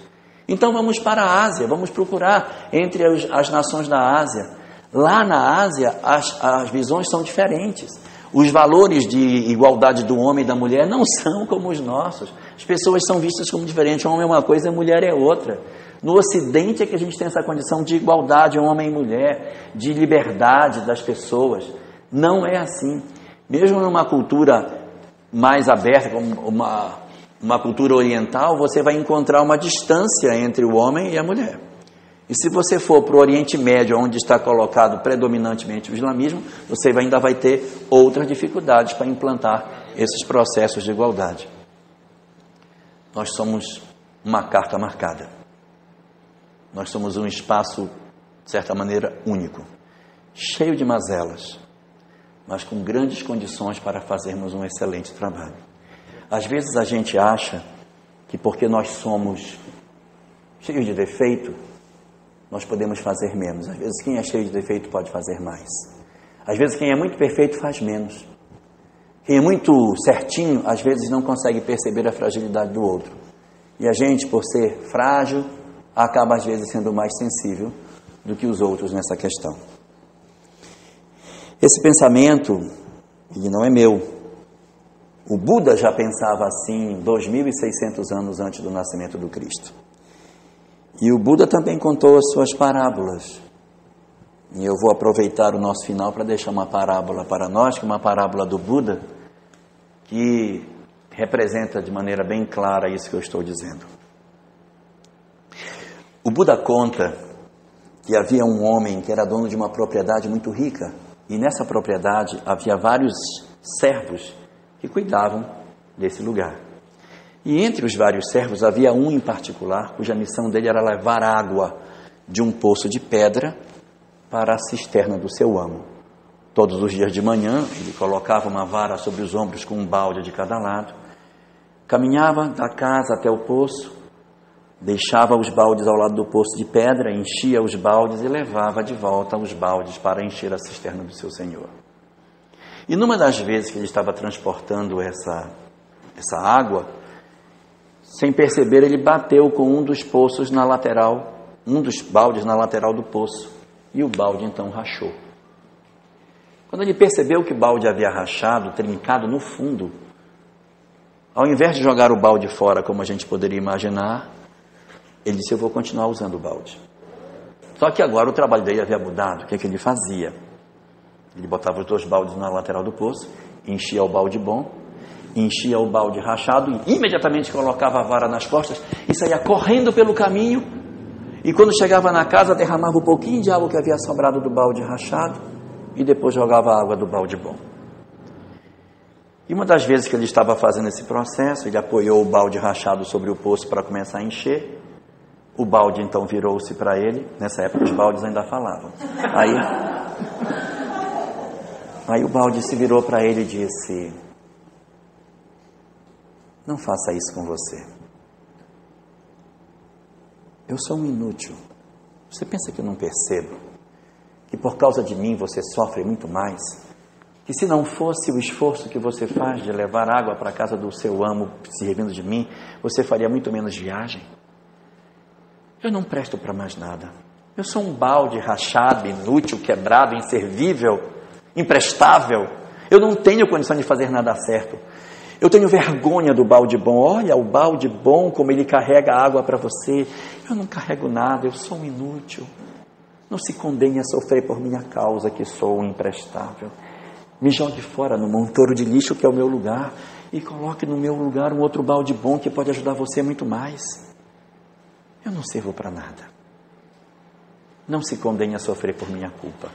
Então vamos para a Ásia, vamos procurar entre as nações da Ásia. Lá na Ásia, as visões são diferentes. Os valores de igualdade do homem e da mulher não são como os nossos. As pessoas são vistas como diferentes. O homem é uma coisa e a mulher é outra. No Ocidente é que a gente tem essa condição de igualdade, homem e mulher, de liberdade das pessoas. Não é assim. Mesmo numa cultura mais aberta, como uma cultura oriental, você vai encontrar uma distância entre o homem e a mulher. E se você for para o Oriente Médio, onde está colocado predominantemente o islamismo, você ainda vai ter outras dificuldades para implantar esses processos de igualdade. Nós somos uma carta marcada. Nós somos um espaço, de certa maneira, único, cheio de mazelas, mas com grandes condições para fazermos um excelente trabalho. Às vezes a gente acha que porque nós somos cheios de defeito, nós podemos fazer menos. Às vezes quem é cheio de defeito pode fazer mais. Às vezes quem é muito perfeito faz menos. Quem é muito certinho, às vezes não consegue perceber a fragilidade do outro. E a gente, por ser frágil, acaba às vezes sendo mais sensível do que os outros nessa questão. Esse pensamento, ele não é meu. O Buda já pensava assim 2.600 anos antes do nascimento do Cristo. E o Buda também contou as suas parábolas. E eu vou aproveitar o nosso final para deixar uma parábola para nós, que é uma parábola do Buda, que representa de maneira bem clara isso que eu estou dizendo. O Buda conta que havia um homem que era dono de uma propriedade muito rica, e nessa propriedade havia vários servos que cuidavam desse lugar. E entre os vários servos havia um em particular, cuja missão dele era levar água de um poço de pedra para a cisterna do seu amo. Todos os dias de manhã, ele colocava uma vara sobre os ombros com um balde de cada lado, caminhava da casa até o poço, deixava os baldes ao lado do poço de pedra, enchia os baldes e levava de volta os baldes para encher a cisterna do seu senhor. E numa das vezes que ele estava transportando essa água, sem perceber, ele bateu com um dos poços na lateral, um dos baldes na lateral do poço, e o balde então rachou. Quando ele percebeu que o balde havia rachado, trincado no fundo, Ao invés de jogar o balde fora, como a gente poderia imaginar, ele disse, eu vou continuar usando o balde. Só que agora o trabalho dele havia mudado. O que é que ele fazia? Ele botava os 2 baldes na lateral do poço, enchia o balde bom, enchia o balde rachado e imediatamente colocava a vara nas costas e saía correndo pelo caminho. E quando chegava na casa, derramava um pouquinho de água que havia sobrado do balde rachado e depois jogava a água do balde bom. E uma das vezes que ele estava fazendo esse processo, ele apoiou o balde rachado sobre o poço para começar a encher. O balde então virou-se para ele. Nessa época os baldes ainda falavam. Aí o balde se virou para ele e disse, não faça isso com você. Eu sou um inútil. Você pensa que eu não percebo? Que por causa de mim você sofre muito mais? Que se não fosse o esforço que você faz de levar água para a casa do seu amo, servindo de mim, você faria muito menos viagem? Eu não presto para mais nada. Eu sou um balde rachado, inútil, quebrado, inservível, imprestável. Eu não tenho condição de fazer nada certo. Eu tenho vergonha do balde bom. Olha o balde bom, como ele carrega água para você. Eu não carrego nada, eu sou um inútil. Não se condene a sofrer por minha causa, que sou um imprestável. Me jogue fora no montouro de lixo que é o meu lugar e coloque no meu lugar um outro balde bom que pode ajudar você muito mais. Eu não sirvo para nada. Não se condene a sofrer por minha culpa.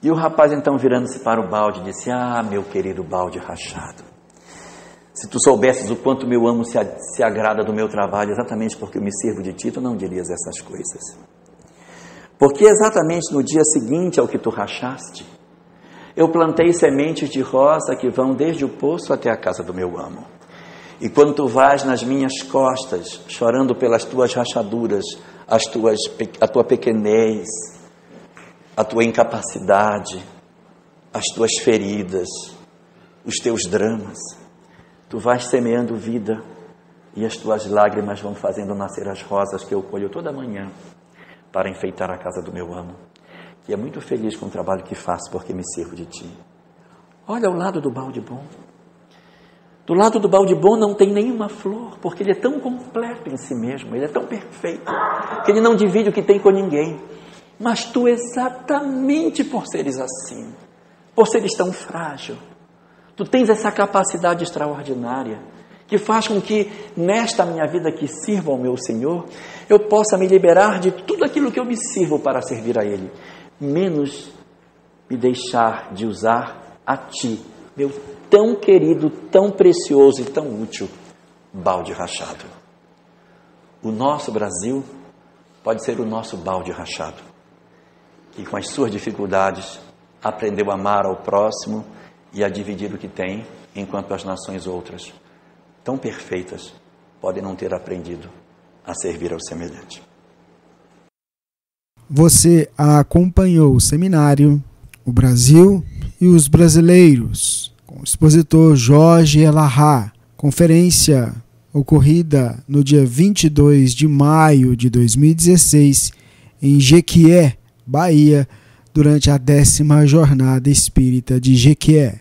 E o rapaz então, virando-se para o balde, disse, meu querido balde rachado, se tu soubesses o quanto meu amo se agrada do meu trabalho, exatamente porque eu me sirvo de ti, tu não dirias essas coisas. Porque exatamente no dia seguinte ao que tu rachaste, eu plantei sementes de rosa que vão desde o poço até a casa do meu amo. E quando tu vais nas minhas costas, chorando pelas tuas rachaduras, a tua pequenez, a tua incapacidade, as tuas feridas, os teus dramas, tu vais semeando vida e as tuas lágrimas vão fazendo nascer as rosas que eu colho toda manhã para enfeitar a casa do meu amo, que é muito feliz com o trabalho que faço porque me sirvo de ti. Olha o lado do balde bom. Do lado do balde bom não tem nenhuma flor, porque ele é tão completo em si mesmo, ele é tão perfeito, que ele não divide o que tem com ninguém. Mas tu, exatamente por seres assim, por seres tão frágil, tu tens essa capacidade extraordinária, que faz com que, nesta minha vida que sirvo ao meu Senhor, eu possa me liberar de tudo aquilo que eu me sirvo para servir a Ele, menos me deixar de usar a Ti, meu tão querido, tão precioso e tão útil balde rachado. O nosso Brasil pode ser o nosso balde rachado, que com as suas dificuldades aprendeu a amar ao próximo e a dividir o que tem, enquanto as nações outras, tão perfeitas, podem não ter aprendido a servir ao semelhante. Você acompanhou o seminário O Brasil e os Brasileiros, com o expositor Jorge Elahá, conferência ocorrida no dia 22 de maio de 2016 em Jequié, Bahia, durante a 10ª Jornada Espírita de Jequié.